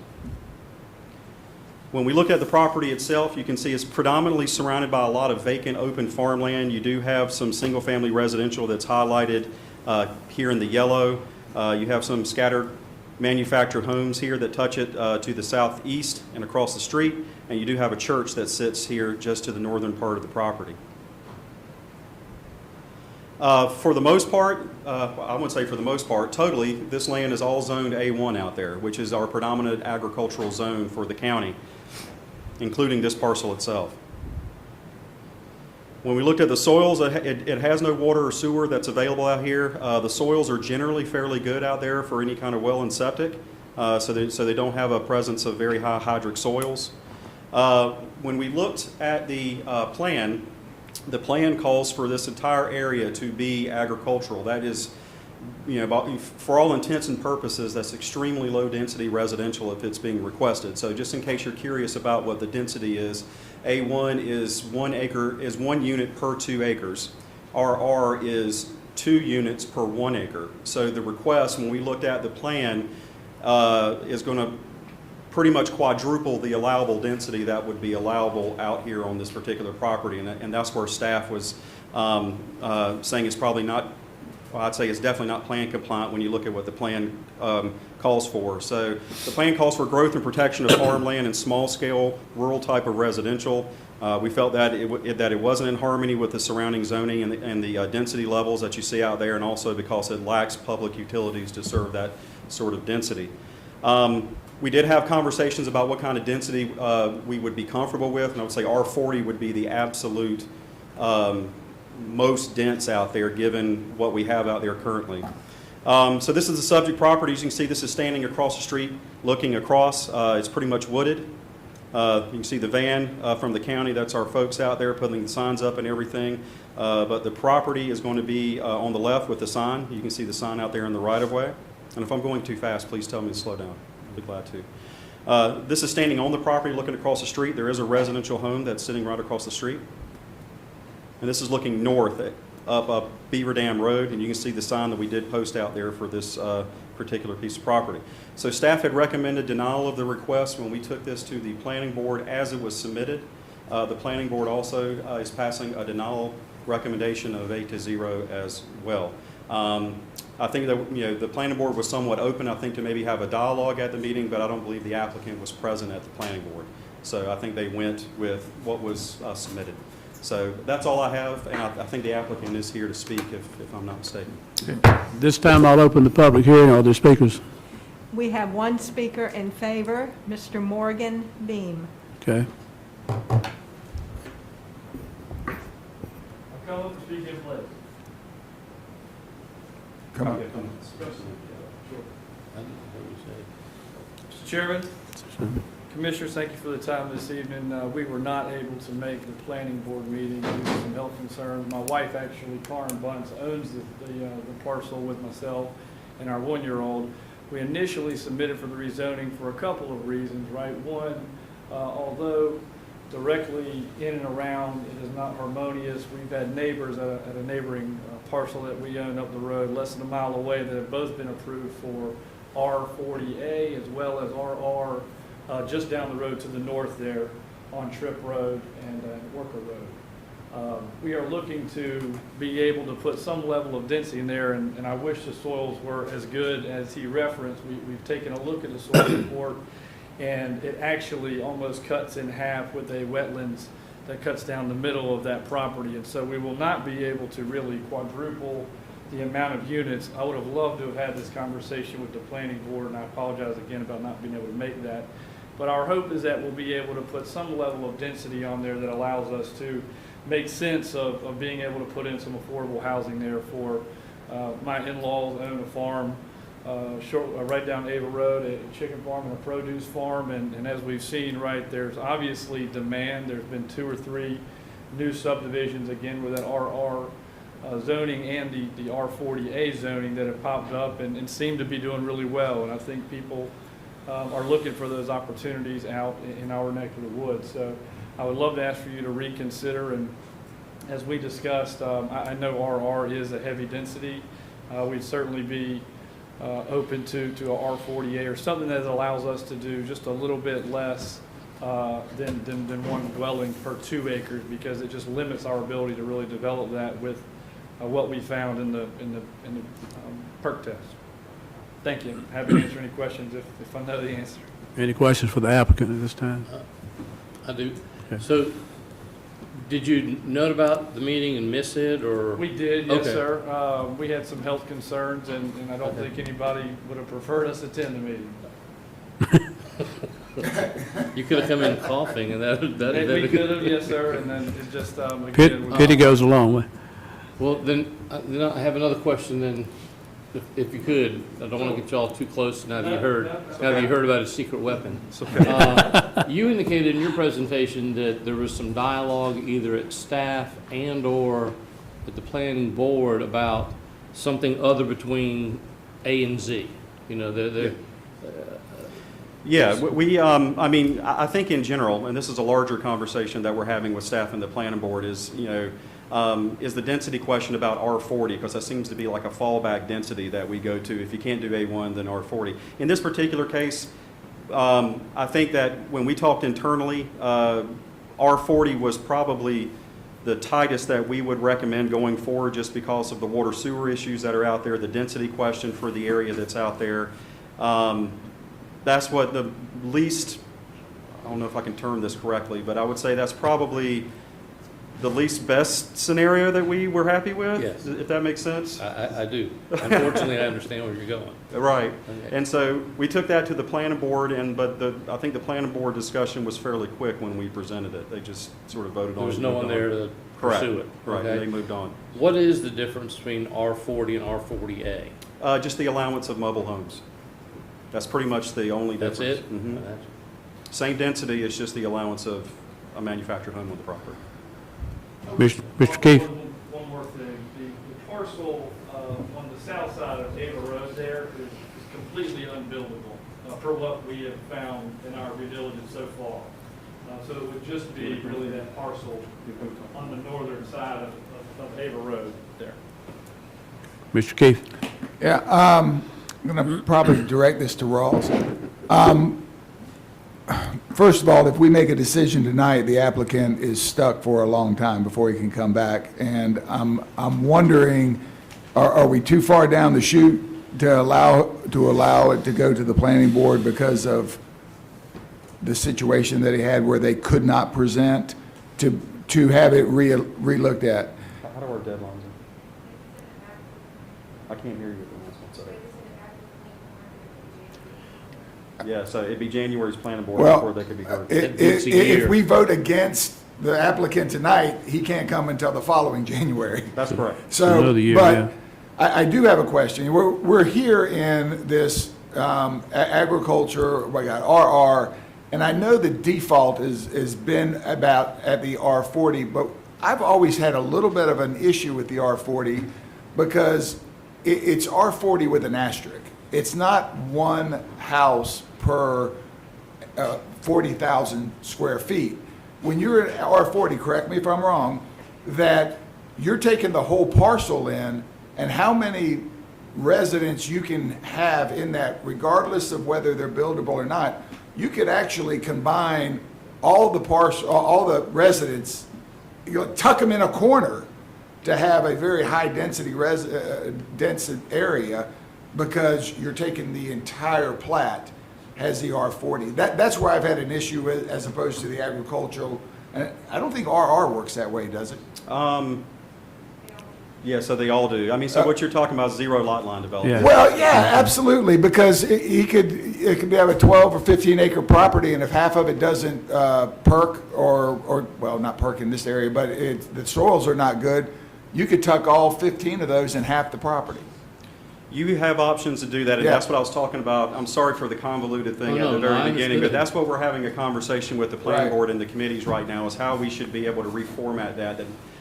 When we look at the property itself, you can see it's predominantly surrounded by a lot of vacant open farmland. You do have some single-family residential that's highlighted Here in the yellow, you have some scattered manufactured homes here that touch it to the southeast and across the street, and you do have a church that sits here just to the northern part of the property. For the most part, I wouldn't say for the most part, totally, this land is all zoned A1 out there, which is our predominant agricultural zone for the county, including this parcel itself. When we looked at the soils, it has no water or sewer that's available out here. The soils are generally fairly good out there for any kind of well and septic, so they don't have a presence of very high hydric soils. When we looked at the plan calls for this entire area to be agricultural. That is, for all intents and purposes, that's extremely low density residential if it's being requested. So just in case you're curious about what the density is, A1 is 1 unit per 2 acres. RR is 2 units per 1 acre. So the request, when we looked at the plan, is going to pretty much quadruple the allowable density that would be allowable out here on this particular property. And that's where staff was saying it's probably not, well, I'd say it's definitely not plan compliant when you look at what the plan calls for. So the plan calls for growth and protection of farmland and small-scale rural type of residential. We felt that it wasn't in harmony with the surrounding zoning and the density levels that you see out there, and also because it lacks public utilities to serve that sort of density. We did have conversations about what kind of density we would be comfortable with, and I would say R40 would be the absolute most dense out there given what we have out there currently. So this is the subject property. As you can see, this is standing across the street looking across. It's pretty much wooded. You can see the van from the county. That's our folks out there putting the signs up and everything. But the property is going to be on the left with the sign. You can see the sign out there in the right-of-way. And if I'm going too fast, please tell me to slow down. I'll be glad to. This is standing on the property looking across the street. There is a residential home that's sitting right across the street. And this is looking north up Beaver Dam Road, and you can see the sign that we did post out there for this particular piece of property. So staff had recommended denial of the request when we took this to the planning board as it was submitted. The planning board also is passing a denial recommendation of 8-0 as well. I think that the planning board was somewhat open, I think, to maybe have a dialogue at the meeting, but I don't believe the applicant was present at the planning board. So I think they went with what was submitted. So that's all I have, and I think the applicant is here to speak, if I'm not mistaken. This time I'll open the public hearing. Are there speakers? We have one speaker in favor, Mr. Morgan Beam. Okay. Come up and speak in place. Come on. Mr. Chairman, Commissioners, thank you for the time this evening. We were not able to make the planning board meeting due to some health concerns. My wife, actually, Karen Bunce, owns the parcel with myself and our 1-year-old. We initially submitted for the rezoning for a couple of reasons, right? One, although directly in and around it is not harmonious, we've had neighbors at a neighboring parcel that we own up the road less than a mile away that have both been approved for R40A as well as RR just down the road to the north there on Tripp Road and Worker Road. We are looking to be able to put some level of density in there, and I wish the soils were as good as he referenced. We've taken a look at the soil report, and it actually almost cuts in half with a wetlands that cuts down the middle of that property. And so we will not be able to really quadruple the amount of units. I would have loved to have had this conversation with the planning board, and I apologize again about not being able to make that. But our hope is that we'll be able to put some level of density on there that allows us to make sense of being able to put in some affordable housing there for my in-laws own a farm right down Ava Road, a chicken farm and a produce farm. And as we've seen, right, there's obviously demand. There's been 2 or 3 new subdivisions, again, with that RR zoning and the R40A zoning that have popped up and seem to be doing really well. And I think people are looking for those opportunities out in our neck of the woods. So I would love to ask for you to reconsider. And as we discussed, I know RR is a heavy density. We'd certainly be open to a R40A or something that allows us to do just a little bit less than one dwelling per 2 acres, because it just limits our ability to really develop that with what we found in the perk test. Thank you. Happy to answer any questions if I know the answer. Any questions for the applicant at this time? I do. Okay. So, did you note about the meeting and miss it, or? We did, yes, Okay. sir. We had some health concerns, and I don't think anybody would have preferred us attend the meeting. You could have come in coughing, and that. We could have, yes, sir, and then it just, again. Pity goes a long way. Well, then I have another question. Then, if you could, I don't want to get y'all too close. Now that you heard about his secret weapon. You indicated in your presentation that there was some dialogue either at staff and/or at the planning board about something other between A and Z. You know, Yeah, I mean, I think in general, and this is a larger conversation that we're having with staff and the planning board, is, is the density question about R40, because that seems to be like a fallback density that we go to. If you can't do A1, then R40. In this particular case, I think that when we talked internally, R40 was probably the tightest that we would recommend going forward, just because of the water sewer issues that are out there, the density question for the area that's out there. That's what the least, I don't know if I can term this correctly, but I would say that's probably the least best scenario that we were happy with, Yes. if that makes sense. I do. Unfortunately, I understand where you're going. Right. Okay. And so we took that to the planning board, but I think the planning board discussion was fairly quick when we presented it. They just sort of voted on it. There was and no moved one on. there to Correct. pursue it. Right, Okay. they moved on. What is the difference between R40 and R40A? Just the allowance of mobile homes. That's pretty much the only difference. That's it? Mhm. That's- Same density, it's just the allowance of a manufactured home on the property. Mr. Keefe? One more thing. The parcel on the south side of Ava Road there is completely unbuildable for what we have found in our due diligence so far. So it would just be really that parcel on the northern side of Ava Road there. Mr. Keefe? Yeah, I'm going to probably direct this to Ross. First of all, if we make a decision tonight, the applicant is stuck for a long time before he can come back. And I'm wondering, are we too far down the chute to allow it to go to the planning board because of the situation that he had where they could not present, to have it re-looked at? How do our deadlines? I can't hear you. Yeah, so it'd be January's planning board Well, before they could be heard. If we vote against the applicant tonight, he can't come until the following January. That's correct. Another year, yeah. But I do have a question. We're here in this agriculture, we got RR, and I know the default has been about at the R40, but I've always had a little bit of an issue with the R40 because it's R40 with an asterisk. It's not one house per 40,000 square feet. When you're at R40, correct me if I'm wrong, that you're taking the whole parcel in, and how many residents you can have in that, regardless of whether they're buildable or not, you could actually combine all the residents, tuck them in a corner to have a very high density dense area, because you're taking the entire plat has the R40. That's where I've had an issue with, as opposed to the agricultural. And I don't think RR works that way, does it? Yeah, so they all do. I mean, so what you're talking about is zero lot line development. Yeah. Well, yeah, absolutely, because it could have a 12 or 15 acre property, and if half of it doesn't perk or well, not perk in this area, but the soils are not good, you could tuck all 15 of those in half the property. You have options to do that, and Yeah. that's what I was talking about. I'm sorry for the convoluted thing Oh, at the no, very I beginning, but understood. that's what we're having a conversation with the planning Right. board and the committees right now, is how we should be able to reformat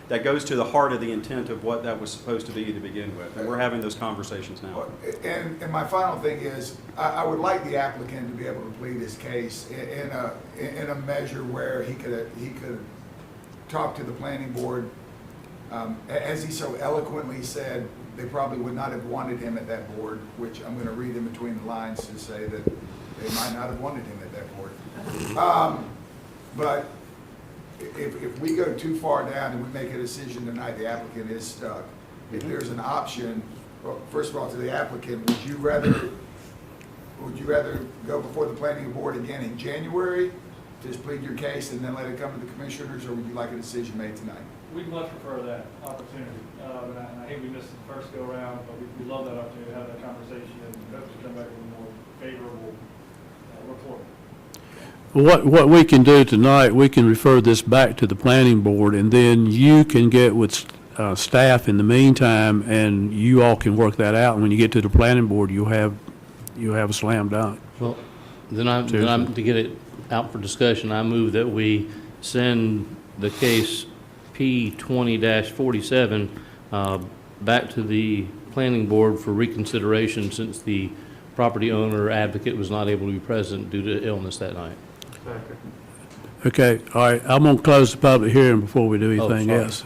that goes to the heart of the intent of what that was supposed to be to begin with. And we're having those conversations now. And my final thing is, I would like the applicant to be able to plead his case in a measure where he could talk to the planning board. As he so eloquently said, they probably would not have wanted him at that board, which I'm going to read in between the lines to say that they might not have wanted him at that board. But if we go too far down and we make a decision tonight, the applicant is stuck, if there's an option, well, first of all, to the applicant, would you rather go before the planning board again in January, just plead your case and then let it come to the commissioners, or would you like a decision made tonight? We'd much prefer that opportunity, and I hate we missed it the first go-around, but we love that opportunity to have that conversation and hope to come back with a more favorable report. What we can do tonight, we can refer this back to the planning board, and then you can get with staff in the meantime, and you all can work that out. And when you get to the planning board, you'll have a slam dunk. Well, then to get it out for discussion, I move that we send the case P20-47 back to the planning board for reconsideration, since the property owner advocate was not able to be present due to illness that night. Okay, all right, I'm going to close the public hearing before we do anything sorry. else.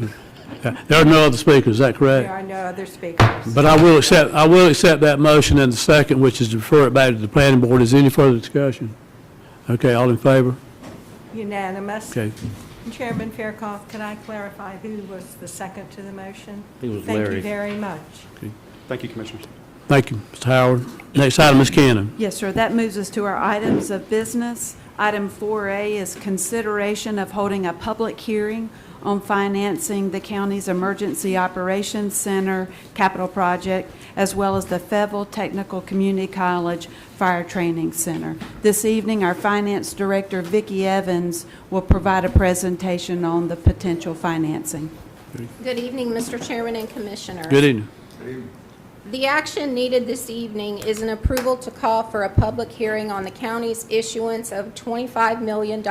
There are no other speakers, is that correct? There are no other speakers. But I will accept that motion and the second, which is to refer it back to the planning board. Is there any further discussion? Okay, all in favor? Unanimous. Okay. Chairman Fairclough, can I clarify who was the second to the motion? I think it was Thank Larry. you very much. Thank you, Commissioners. Thank you, Mr. Howard. Next item, Ms. Cannon. Yes, sir. That moves us to our items of business. Item 4A is consideration of holding a public hearing on financing the county's Emergency Operations Center capital project, as well as the Fayetteville Technical Community College Fire Training Center. This evening, our Finance Director, Vicki Evans, will provide a presentation on the potential financing. Good evening, Mr. Chairman and Commissioners. Good evening. Good evening. The action needed this evening is an approval to call for a public hearing on the county's issuance of $25 million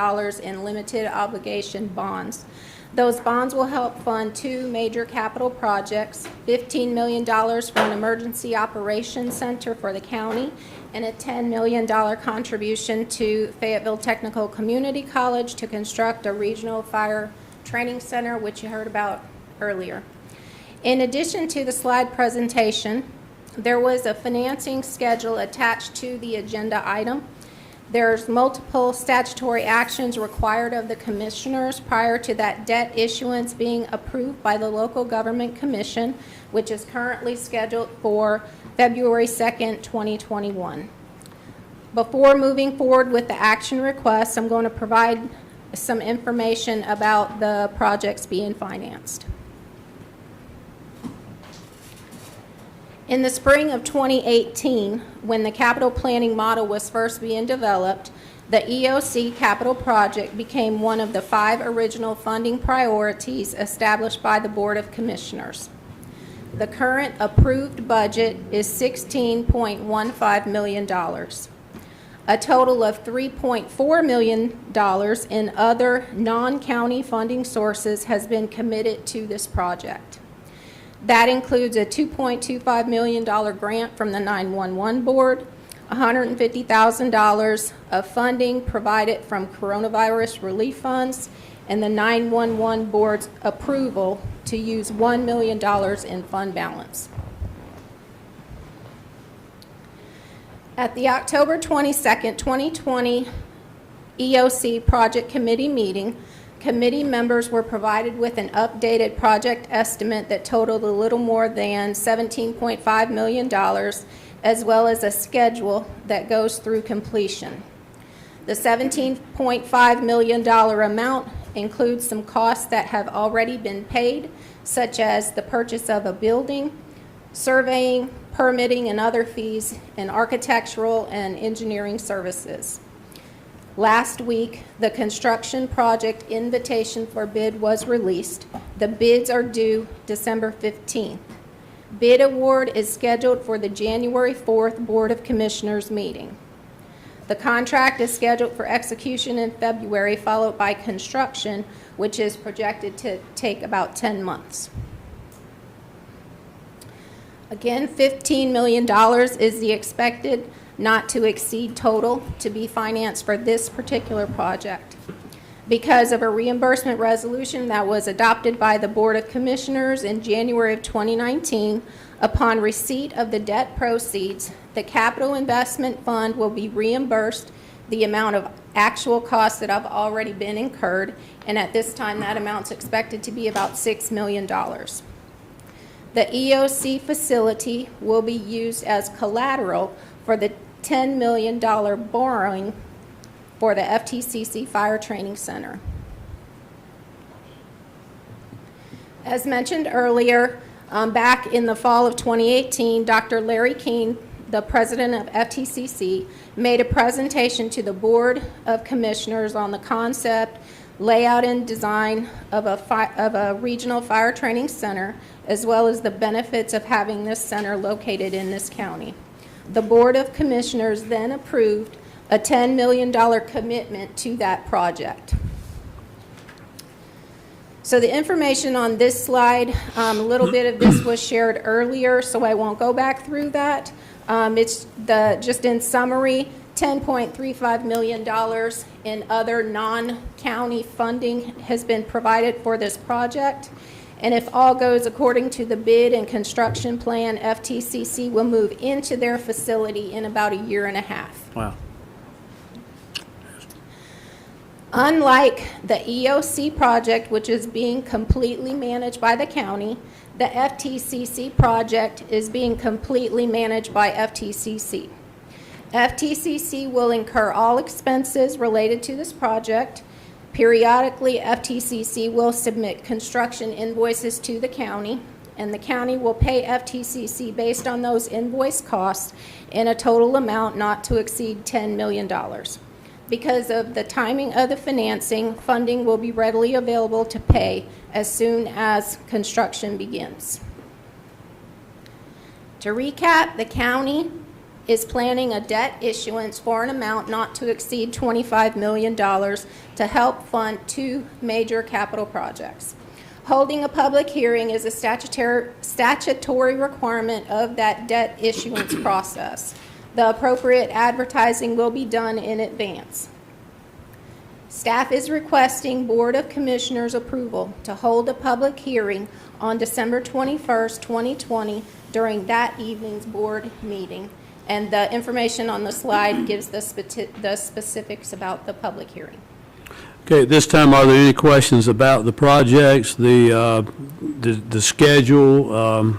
in limited obligation bonds. Those bonds will help fund two major capital projects, $15 million for an emergency operations center for the county, and a $10 million contribution to Fayetteville Technical Community College to construct a regional fire training center, which you heard about earlier. In addition to the slide presentation, there was a financing schedule attached to the agenda item. There's multiple statutory actions required of the commissioners prior to that debt issuance being approved by the local government commission, which is currently scheduled for February 2nd, 2021. Before moving forward with the action request, I'm going to provide some information about the projects being financed. In the spring of 2018, when the capital planning model was first being developed, the EOC capital project became one of the 5 original funding priorities established by the Board of Commissioners. The current approved budget is $16.15 million. A total of $3.4 million in other non-county funding sources has been committed to this project. That includes a $2.25 million grant from the 911 Board, $150,000 of funding provided from coronavirus relief funds, and the 911 Board's approval to use $1 million in fund balance. At the October 22nd, 2020 EOC Project Committee meeting, committee members were provided with an updated project estimate that totaled a little more than $17.5 million, as well as a schedule that goes through completion. The $17.5 million amount includes some costs that have already been paid, such as the purchase of a building, surveying, permitting, and other fees, and architectural and engineering services. Last week, the construction project invitation for bid was released. The bids are due December 15th. Bid award is scheduled for the January 4th Board of Commissioners meeting. The contract is scheduled for execution in February, followed by construction, which is projected to take about 10 months. Again, $15 million is the expected not to exceed total to be financed for this particular project. Because of a reimbursement resolution that was adopted by the Board of Commissioners in January of 2019, upon receipt of the debt proceeds, the Capital Investment Fund will be reimbursed the amount of actual costs that have already been incurred, and at this time that amount is expected to be about $6 million. The EOC facility will be used as collateral for the $10 million borrowing for the FTCC Fire Training Center. As mentioned earlier, back in the fall of 2018, Dr. Larry Keene, the president of FTCC, made a presentation to the Board of Commissioners on the concept, layout, and design of a regional fire training center, as well as the benefits of having this center located in this county. The Board of Commissioners then approved a $10 million commitment to that project. So the information on this slide, a little bit of this was shared earlier, so I won't go back through that. It's just in summary, $10.35 million in other non-county funding has been provided for this project. And if all goes according to the bid and construction plan, FTCC will move into their facility in about a year and a half. Wow. Unlike the EOC project, which is being completely managed by the county, the FTCC project is being completely managed by FTCC. FTCC will incur all expenses related to this project. Periodically, FTCC will submit construction invoices to the county, and the county will pay FTCC based on those invoice costs in a total amount not to exceed $10 million. Because of the timing of the financing, funding will be readily available to pay as soon as construction begins. To recap, the county is planning a debt issuance for an amount not to exceed $25 million to help fund 2 major capital projects. Holding a public hearing is a statutory requirement of that debt issuance process. The appropriate advertising will be done in advance. Staff is requesting Board of Commissioners approval to hold a public hearing on December 21st, 2020 during that evening's board meeting. And the information on the slide gives the specifics about the public hearing. Okay, at this time, are there any questions about the projects, the schedule,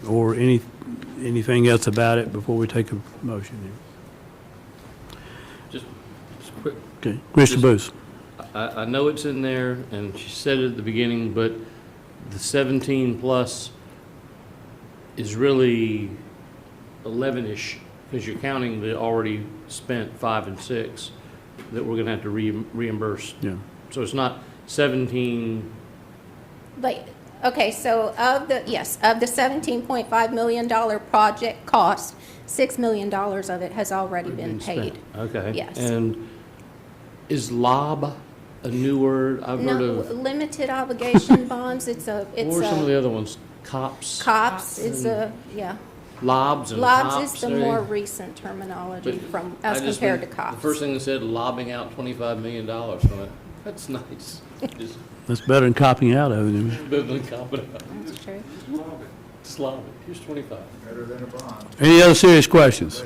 or anything else about it before we take a motion here? Just quick. Okay, Commissioner Booth. I know it's in there, and she said it at the beginning, but the 17 plus is really 11-ish, because you're counting the already spent 5 and 6 that we're going to have to reimburse. Yeah. So it's not 17. Okay, so of the $17.5 million project cost, $6 million of it has already been paid. Okay. Yes. And is LOB a new word? I've heard No, of. limited obligation bonds, it's What were some of the other ones? COPS? COPS is yeah. LOBs and LOBs COPS? is the more recent terminology as compared to COPS. The first thing that said lobbing out $25 million from it. That's nice. Just That's better than copying out of it. better than copping out. That's true. Just lob it. Here's 25. Better than a bond. Any other serious questions?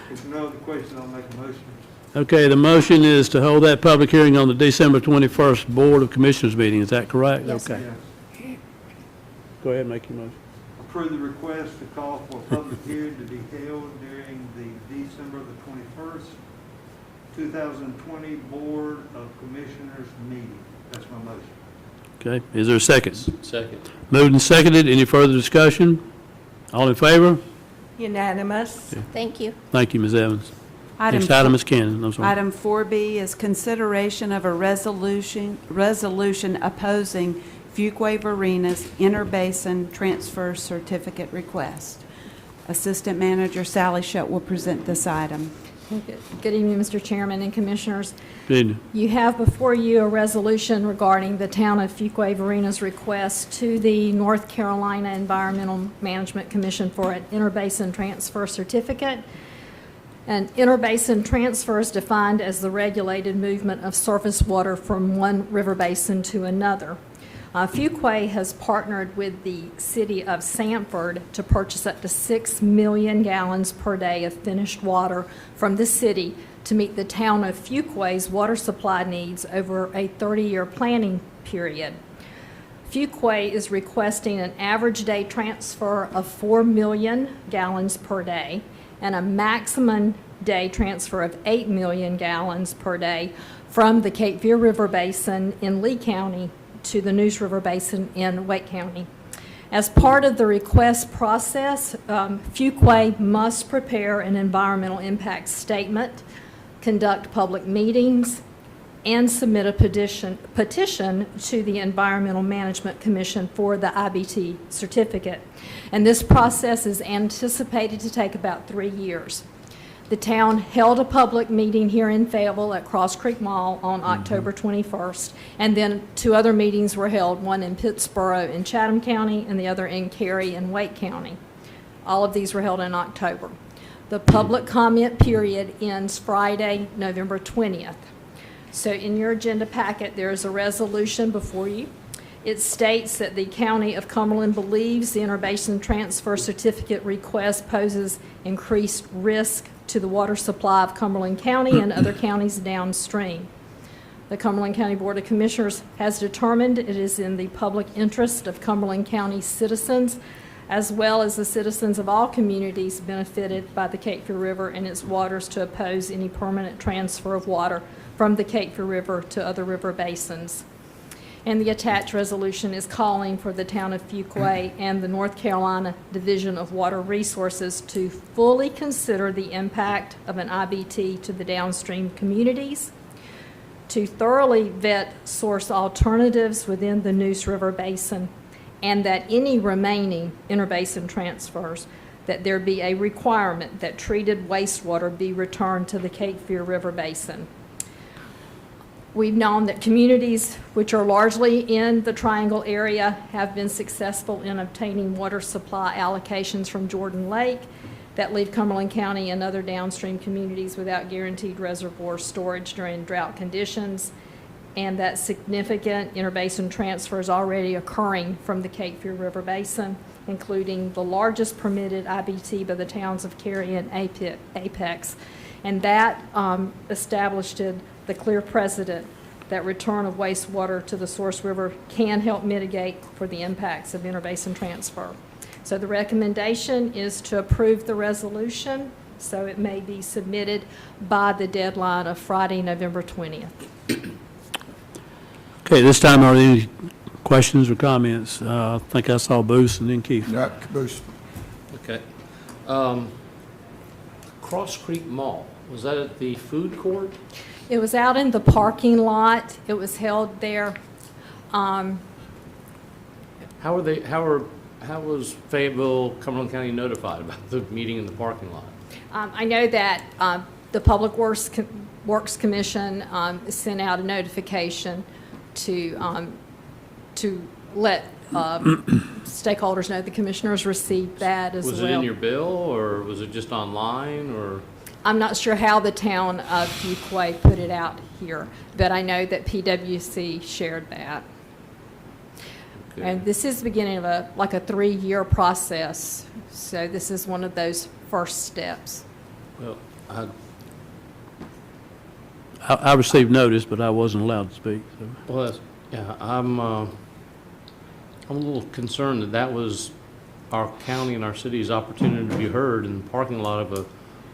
If no other question, I'll make a motion. Okay, the motion is to hold that public hearing on the December 21st Board of Commissioners meeting. Is that correct? Yes, Okay. Yes. Go ahead and make your motion. Approve the request to call for a public hearing to be held during the December the 21st, 2020 Board of Commissioners meeting. That's my motion. Okay, is there a second? Second. Moved and seconded. Any further discussion? All in favor? Unanimous. Thank you. Thank you, Ms. Evans. Item Next item is Cannon. I'm sorry. Item 4B is consideration of a resolution opposing Fuquay Varina's interbasin transfer certificate request. Assistant Manager Sally Shutt will present this item. Good evening, Mr. Chairman and Commissioners. Good evening. You have before you a resolution regarding the town of Fuquay Varina's request to the North Carolina Environmental Management Commission for an interbasin transfer certificate. An interbasin transfer is defined as the regulated movement of surface water from one river basin to another. Fuquay has partnered with the city of Sanford to purchase up to 6 million gallons per day of finished water from the city to meet the town of Fuquay's water supply needs over a 30-year planning period. Fuquay is requesting an average day transfer of 4 million gallons per day and a maximum day transfer of 8 million gallons per day from the Cape Fear River Basin in Lee County to the Neuse River Basin in Wake County. As part of the request process, Fuquay must prepare an environmental impact statement, conduct public meetings, and submit a petition to the Environmental Management Commission for the IBT certificate. And this process is anticipated to take about 3 years. The town held a public meeting here in Fayetteville at Cross Creek Mall on October 21st, and then 2 other meetings were held, one in Pittsboro in Chatham County and the other in Cary and Wake County. All of these were held in October. The public comment period ends Friday, November 20th. So in your agenda packet, there is a resolution before you. It states that the County of Cumberland believes the interbasin transfer certificate request poses increased risk to the water supply of Cumberland County and other counties downstream. The Cumberland County Board of Commissioners has determined it is in the public interest of Cumberland County citizens, as well as the citizens of all communities benefited by the Cape Fear River and its waters, to oppose any permanent transfer of water from the Cape Fear River to other river basins. And the attached resolution is calling for the town of Fuquay and the North Carolina Division of Water Resources to fully consider the impact of an IBT to the downstream communities, to thoroughly vet source alternatives within the Neuse River Basin, and that any remaining interbasin transfers, that there be a requirement that treated wastewater be returned to the Cape Fear River Basin. We've known that communities which are largely in the Triangle area have been successful in obtaining water supply allocations from Jordan Lake that leave Cumberland County and other downstream communities without guaranteed reservoir storage during drought conditions, and that significant interbasin transfers already occurring from the Cape Fear River Basin, including the largest permitted IBT by the towns of Cary and Apex. And that established the clear precedent that return of wastewater to the source river can help mitigate for the impacts of interbasin transfer. So the recommendation is to approve the resolution so it may be submitted by the deadline of Friday, November 20th. Okay, this time, are there any questions or comments? I think I saw Booth and then Keith. Yeah, Caboose. Okay. Cross Creek Mall, was that at the food court? It was out in the parking lot. It was held there. How was Fayetteville, Cumberland County notified about the meeting in the parking lot? I know that the Public Works Commission sent out a notification to let stakeholders know the commissioners received that as well. Was it in your bill, or was it just online, or? I'm not sure how the town of Fuquay put it out here, but I know that PWC shared that. Okay. And this is the beginning of a 3-year process, so this is one of those first steps. Well, I received notice, but I wasn't allowed to speak. So. well, yeah, I'm a little concerned that was our county and our city's opportunity to be heard in the parking lot of a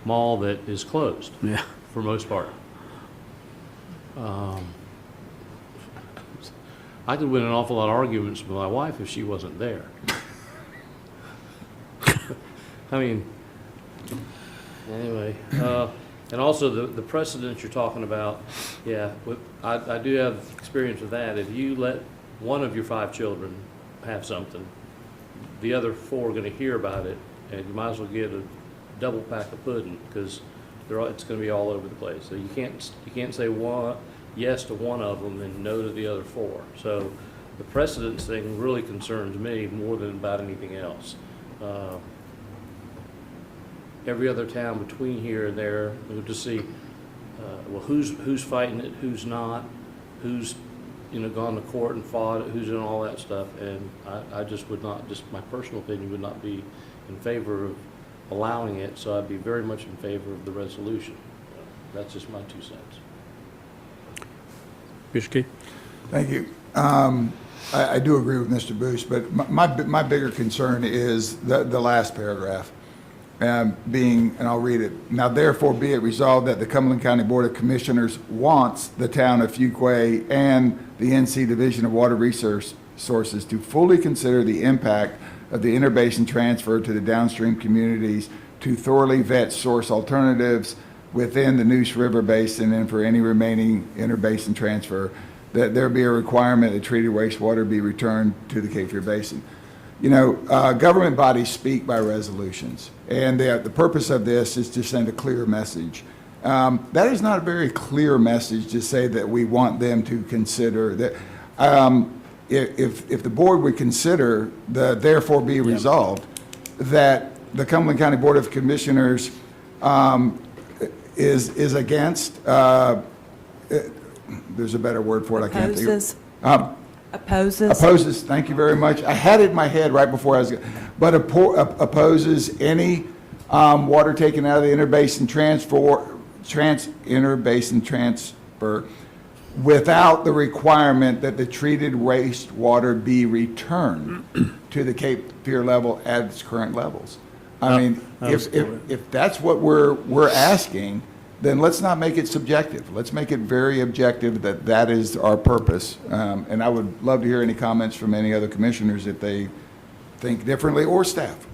mall that is closed. Yeah. For most part. I could win an awful lot of arguments with my wife if she wasn't there. I mean, anyway, and also the precedent you're talking about, yeah, I do have experience with that. If you let one of your 5 children have something, the other 4 are going to hear about it, and you might as well get a double pack of pudding, because it's going to be all over the place. So you can't say yes to one of them and no to the other 4. So the precedence thing really concerns me more than about anything else. Every other town between here and there, we'll just see, well, who's fighting it, who's not, who's gone to court and fought it, who's doing all that stuff, and I just would not, just my personal opinion, would not be in favor of allowing it, so I'd be very much in favor of the resolution. That's just my 2 cents. Mr. Keith? Thank you. I do agree with Mr. Bush, but my bigger concern is the last paragraph, being, and I'll read it. Now therefore be it resolved that the Cumberland County Board of Commissioners wants the town of Fuquay and the NC Division of Water Resources to fully consider the impact of the interbasin transfer to the downstream communities, to thoroughly vet source alternatives within the Neuse River Basin, and for any remaining interbasin transfer, that there be a requirement that treated wastewater be returned to the Cape Fear Basin. You know, government bodies speak by resolutions, and the purpose of this is to send a clear message. That is not a very clear message to say that we want them to consider that. If the board would consider the therefore be resolved, that the Cumberland County Board of Commissioners is against, there's a better word for it, I can't think of. Opposes. Opposes, thank you very much. I had it in my head right before I was, but opposes any water taken out of the interbasin transfer without the requirement that the treated wastewater be returned to the Cape Fear level at its current levels. I mean, if that's what we're asking, then let's not make it subjective. Let's make it very objective that that is our purpose. And I would love to hear any comments from any other commissioners if they think differently, or staff.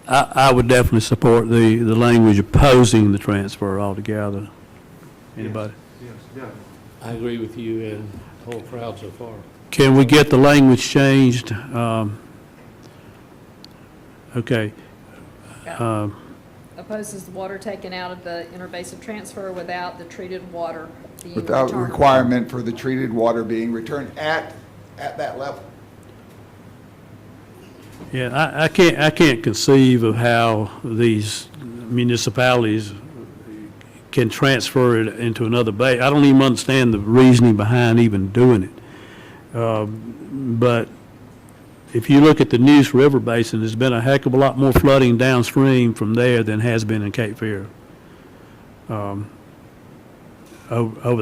I would definitely support the language opposing the transfer altogether. Anybody? Yes, definitely. I agree with you and the whole crowd so far. Can we get the language changed? Okay. Opposes the water taken out of the interbasin transfer without the treated water being Without returned. requirement for the treated water being returned at that level. Yeah, I can't conceive of how these municipalities can transfer it into another bay. I don't even understand the reasoning behind even doing it. But if you look at the Neuse River Basin, there's been a heck of a lot more flooding downstream from there than has been in Cape Fear over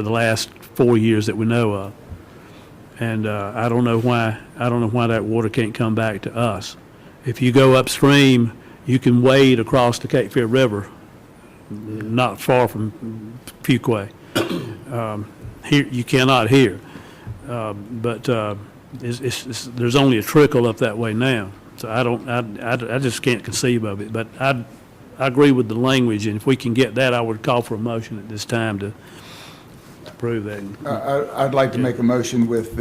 the last 4 years that we know of. And I don't know why that water can't come back to us. If you go upstream, you can wade across the Cape Fear River, not far from Fuquay. Here you cannot here, but there's only a trickle up that way now. So I just can't conceive of it. But I agree with the language, and if we can get that, I would call for a motion at this time to approve that. I'd like to make a motion with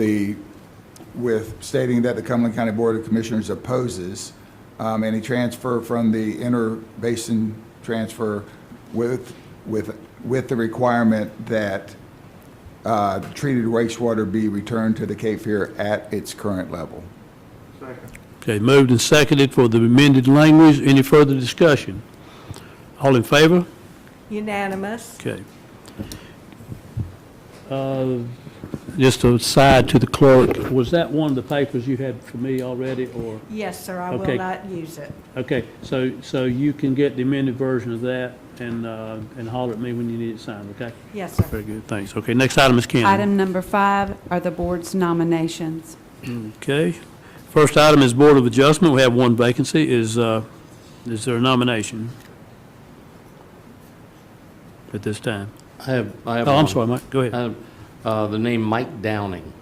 stating that the Cumberland County Board of Commissioners opposes any transfer from the inter-basin transfer with the requirement that treated wastewater be returned to the Cape Fear at its current level. Second. Okay, moved and seconded for the amended language. Any further discussion? All in favor? Unanimous. Okay. Just a side to the clerk, was that one of the papers you had for me already, or? Yes, sir, I Okay. will not use it. Okay, so you can get the amended version of that and holler at me when you need it signed, okay? Yes, sir. Very good, thanks. Okay, next item is Cannon. Item number 5 are the board's nominations. Okay. First item is Board of Adjustment. We have one vacancy. Is there a nomination at this time? I have Oh, I'm one. sorry, Mike, go I ahead. have the name Mike Downing.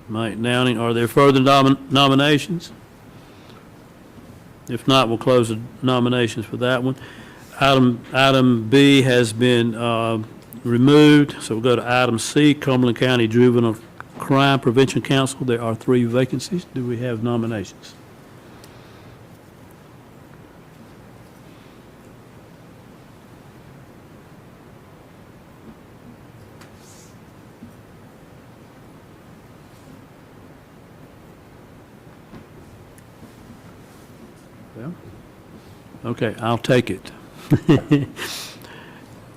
Mike Downing, are there further nominations? If not, we'll close the nominations for that one. Item B has been removed, so we'll go to item C, Cumberland County Juvenile Crime Prevention Council. There are 3 vacancies. Do we have nominations? Well, okay, I'll take it.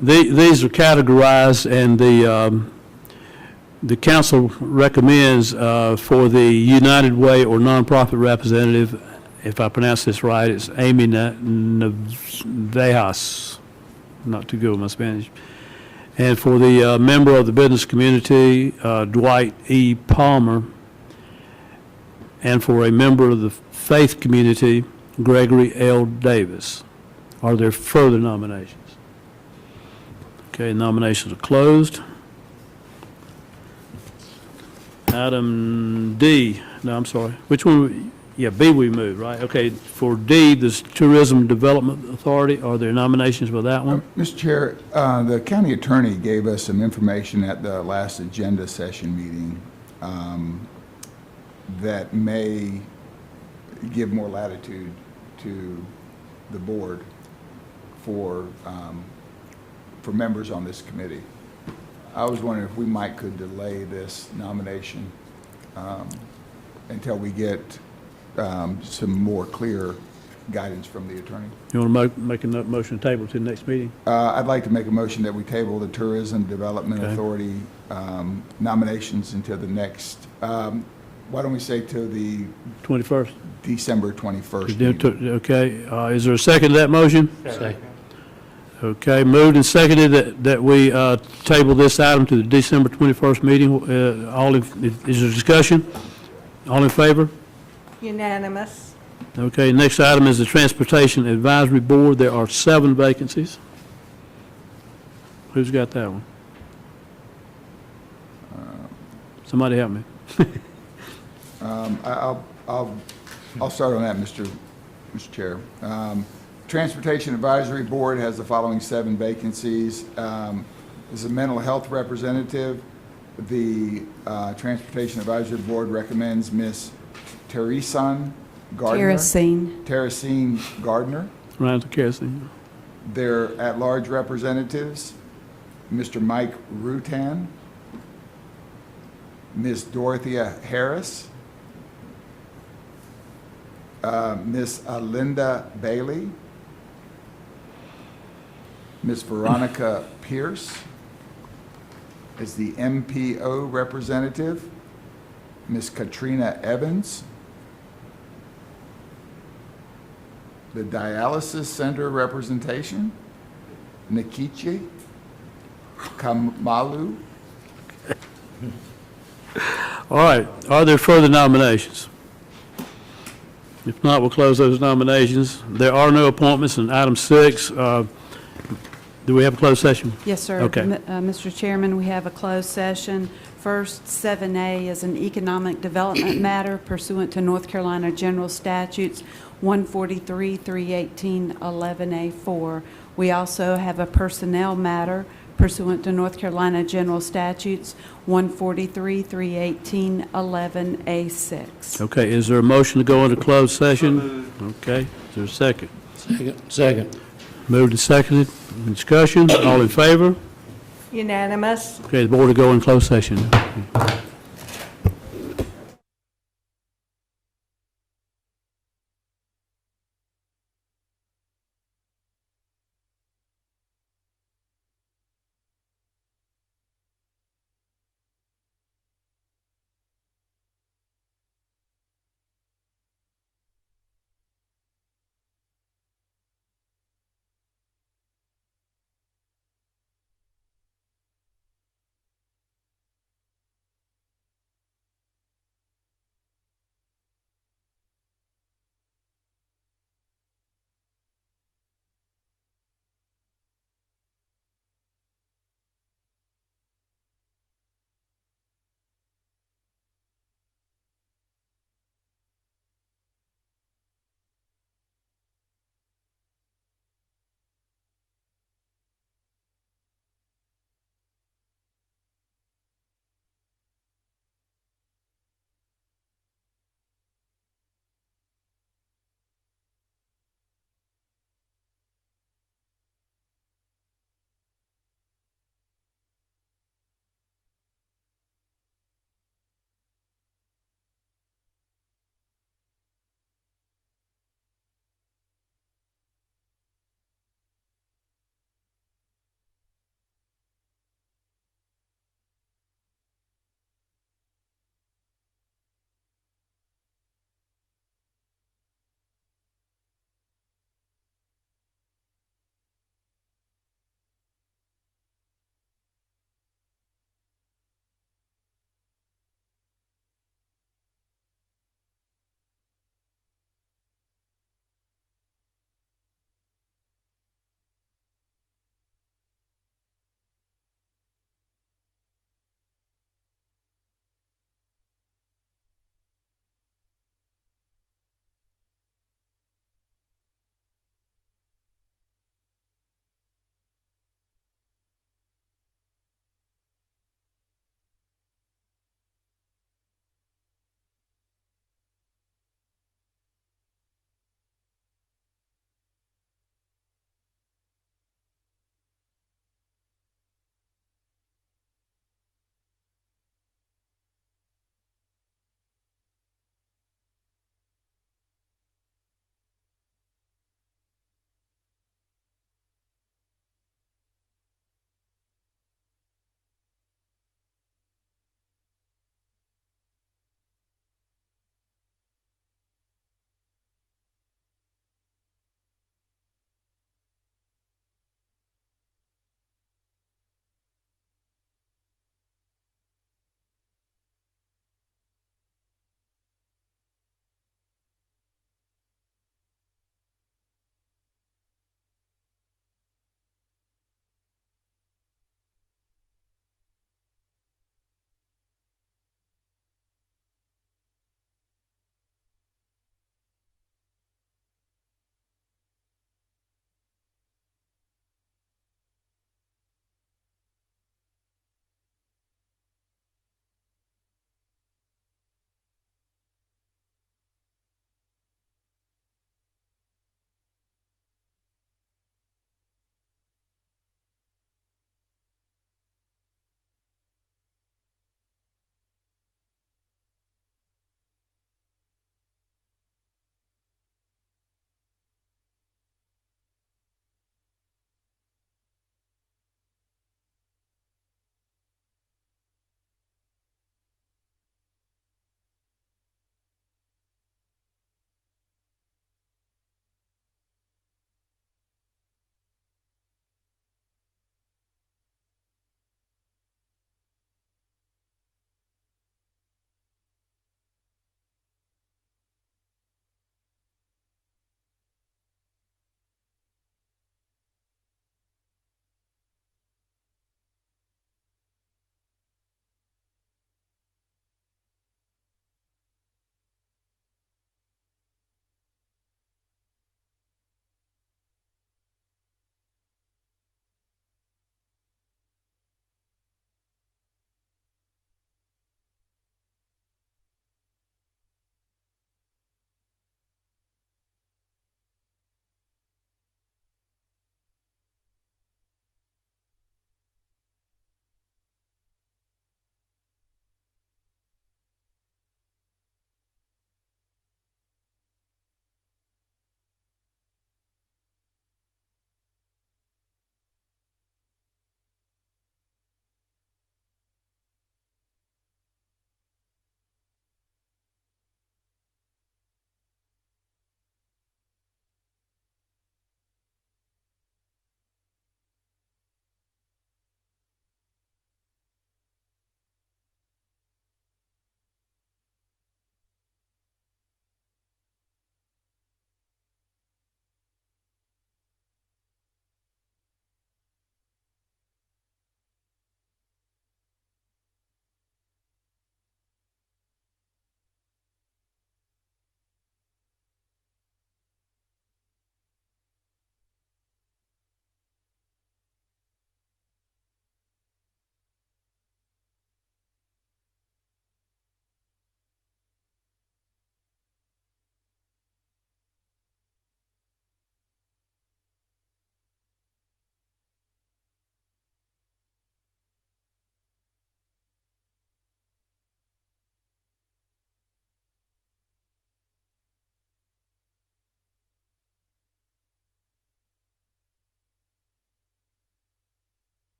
These are categorized, and the council recommends for the United Way or nonprofit representative, if I pronounce this right, it's Amy Navejas, not too good with my Spanish. And for the member of the business community, Dwight E. Palmer. And for a member of the faith community, Gregory L. Davis. Are there further nominations? Okay, nominations are closed. Item D, no, I'm sorry, which one? Yeah, B we moved, right? Okay, for D, this Tourism Development Authority, are there nominations for that one? Mr. Chair, the county attorney gave us some information at the last agenda session meeting that may give more latitude to the board for members on this committee. I was wondering if we could delay this nomination until we get some more clear guidance from the attorney. You want to make a motion to table to the next meeting? I'd like to make a motion that we table the Tourism Development Okay. Authority nominations until the next, why don't we say till the 21st? December 21st meeting. Okay, is there a second to that motion? Second. Okay, moved and seconded that we table this item to the December 21st meeting. Is there discussion? All in favor? Unanimous. Okay, next item is the Transportation Advisory Board. There are 7 vacancies. Who's got that one? Somebody help me. I'll start on that, Mr. Chair. Transportation Advisory Board has the following 7 vacancies. This is a mental health representative. The Transportation Advisory Board recommends Ms. Teresan Gardner. Teresine Gardner. Ryan Kerosene. Their at-large representatives, Mr. Mike Rutan, Ms. Dorothea Harris, Ms. Linda Bailey, Ms. Veronica Pierce is the MPO representative, Ms. Katrina Evans, the Dialysis Center representation, Nikichi Kamalu. All right, are there further nominations? If not, we'll close those nominations. There are no appointments. And item 6, do we have a closed session? Yes, sir. Okay. Mr. Chairman, we have a closed session. First, 7A is an economic development matter pursuant to North Carolina General Statutes 143, 318, 11A4. We also have a personnel matter pursuant to North Carolina General Statutes 143, 318, 11A6. Okay, is there a motion to go into closed session? Okay, is there a second? Second. Moved and seconded. Discussion, all in favor? Unanimous. Okay, the board will go in closed session.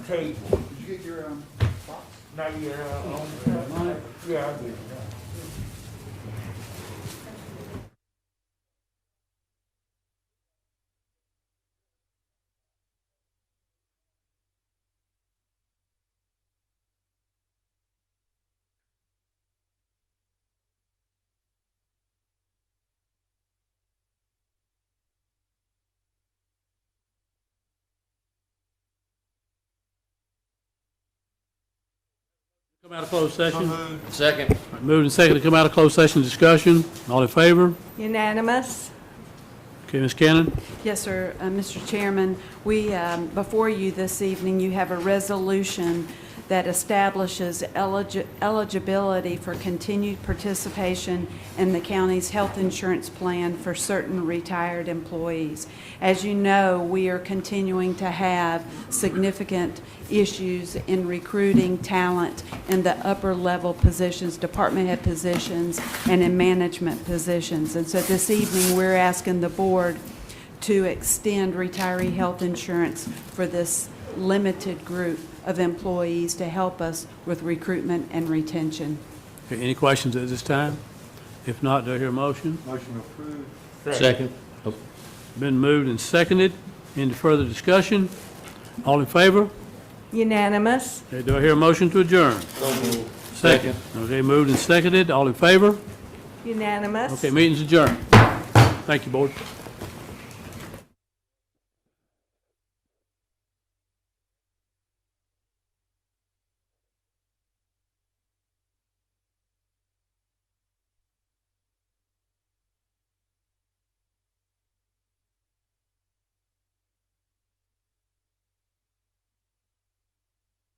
Tape. Did you get your, box? Now you're, yeah, I did. Come out of closed session. Second. Moved and seconded to come out of closed session. Discussion. All in favor? Unanimous? Okay, Ms. Cannon? Yes, sir. Mr. Chairman, we, before you this evening, you have a resolution that establishes eligibility for continued participation in the county's health insurance plan for certain retired employees. As you know, we are continuing to have significant issues in recruiting talent in the upper level positions, department head positions, and in management positions. And so this evening, we're asking the board to extend retiree health insurance for this limited group of employees to help us with recruitment and retention. Okay, any questions at this time? If not, do I hear a motion? Motion approved. Second. Been moved and seconded. Any further discussion? All in favor? Unanimous? Okay, do I hear a motion to adjourn? Second. Okay, moved and seconded. All in favor? Unanimous? Okay, meeting's adjourned. Thank you, board.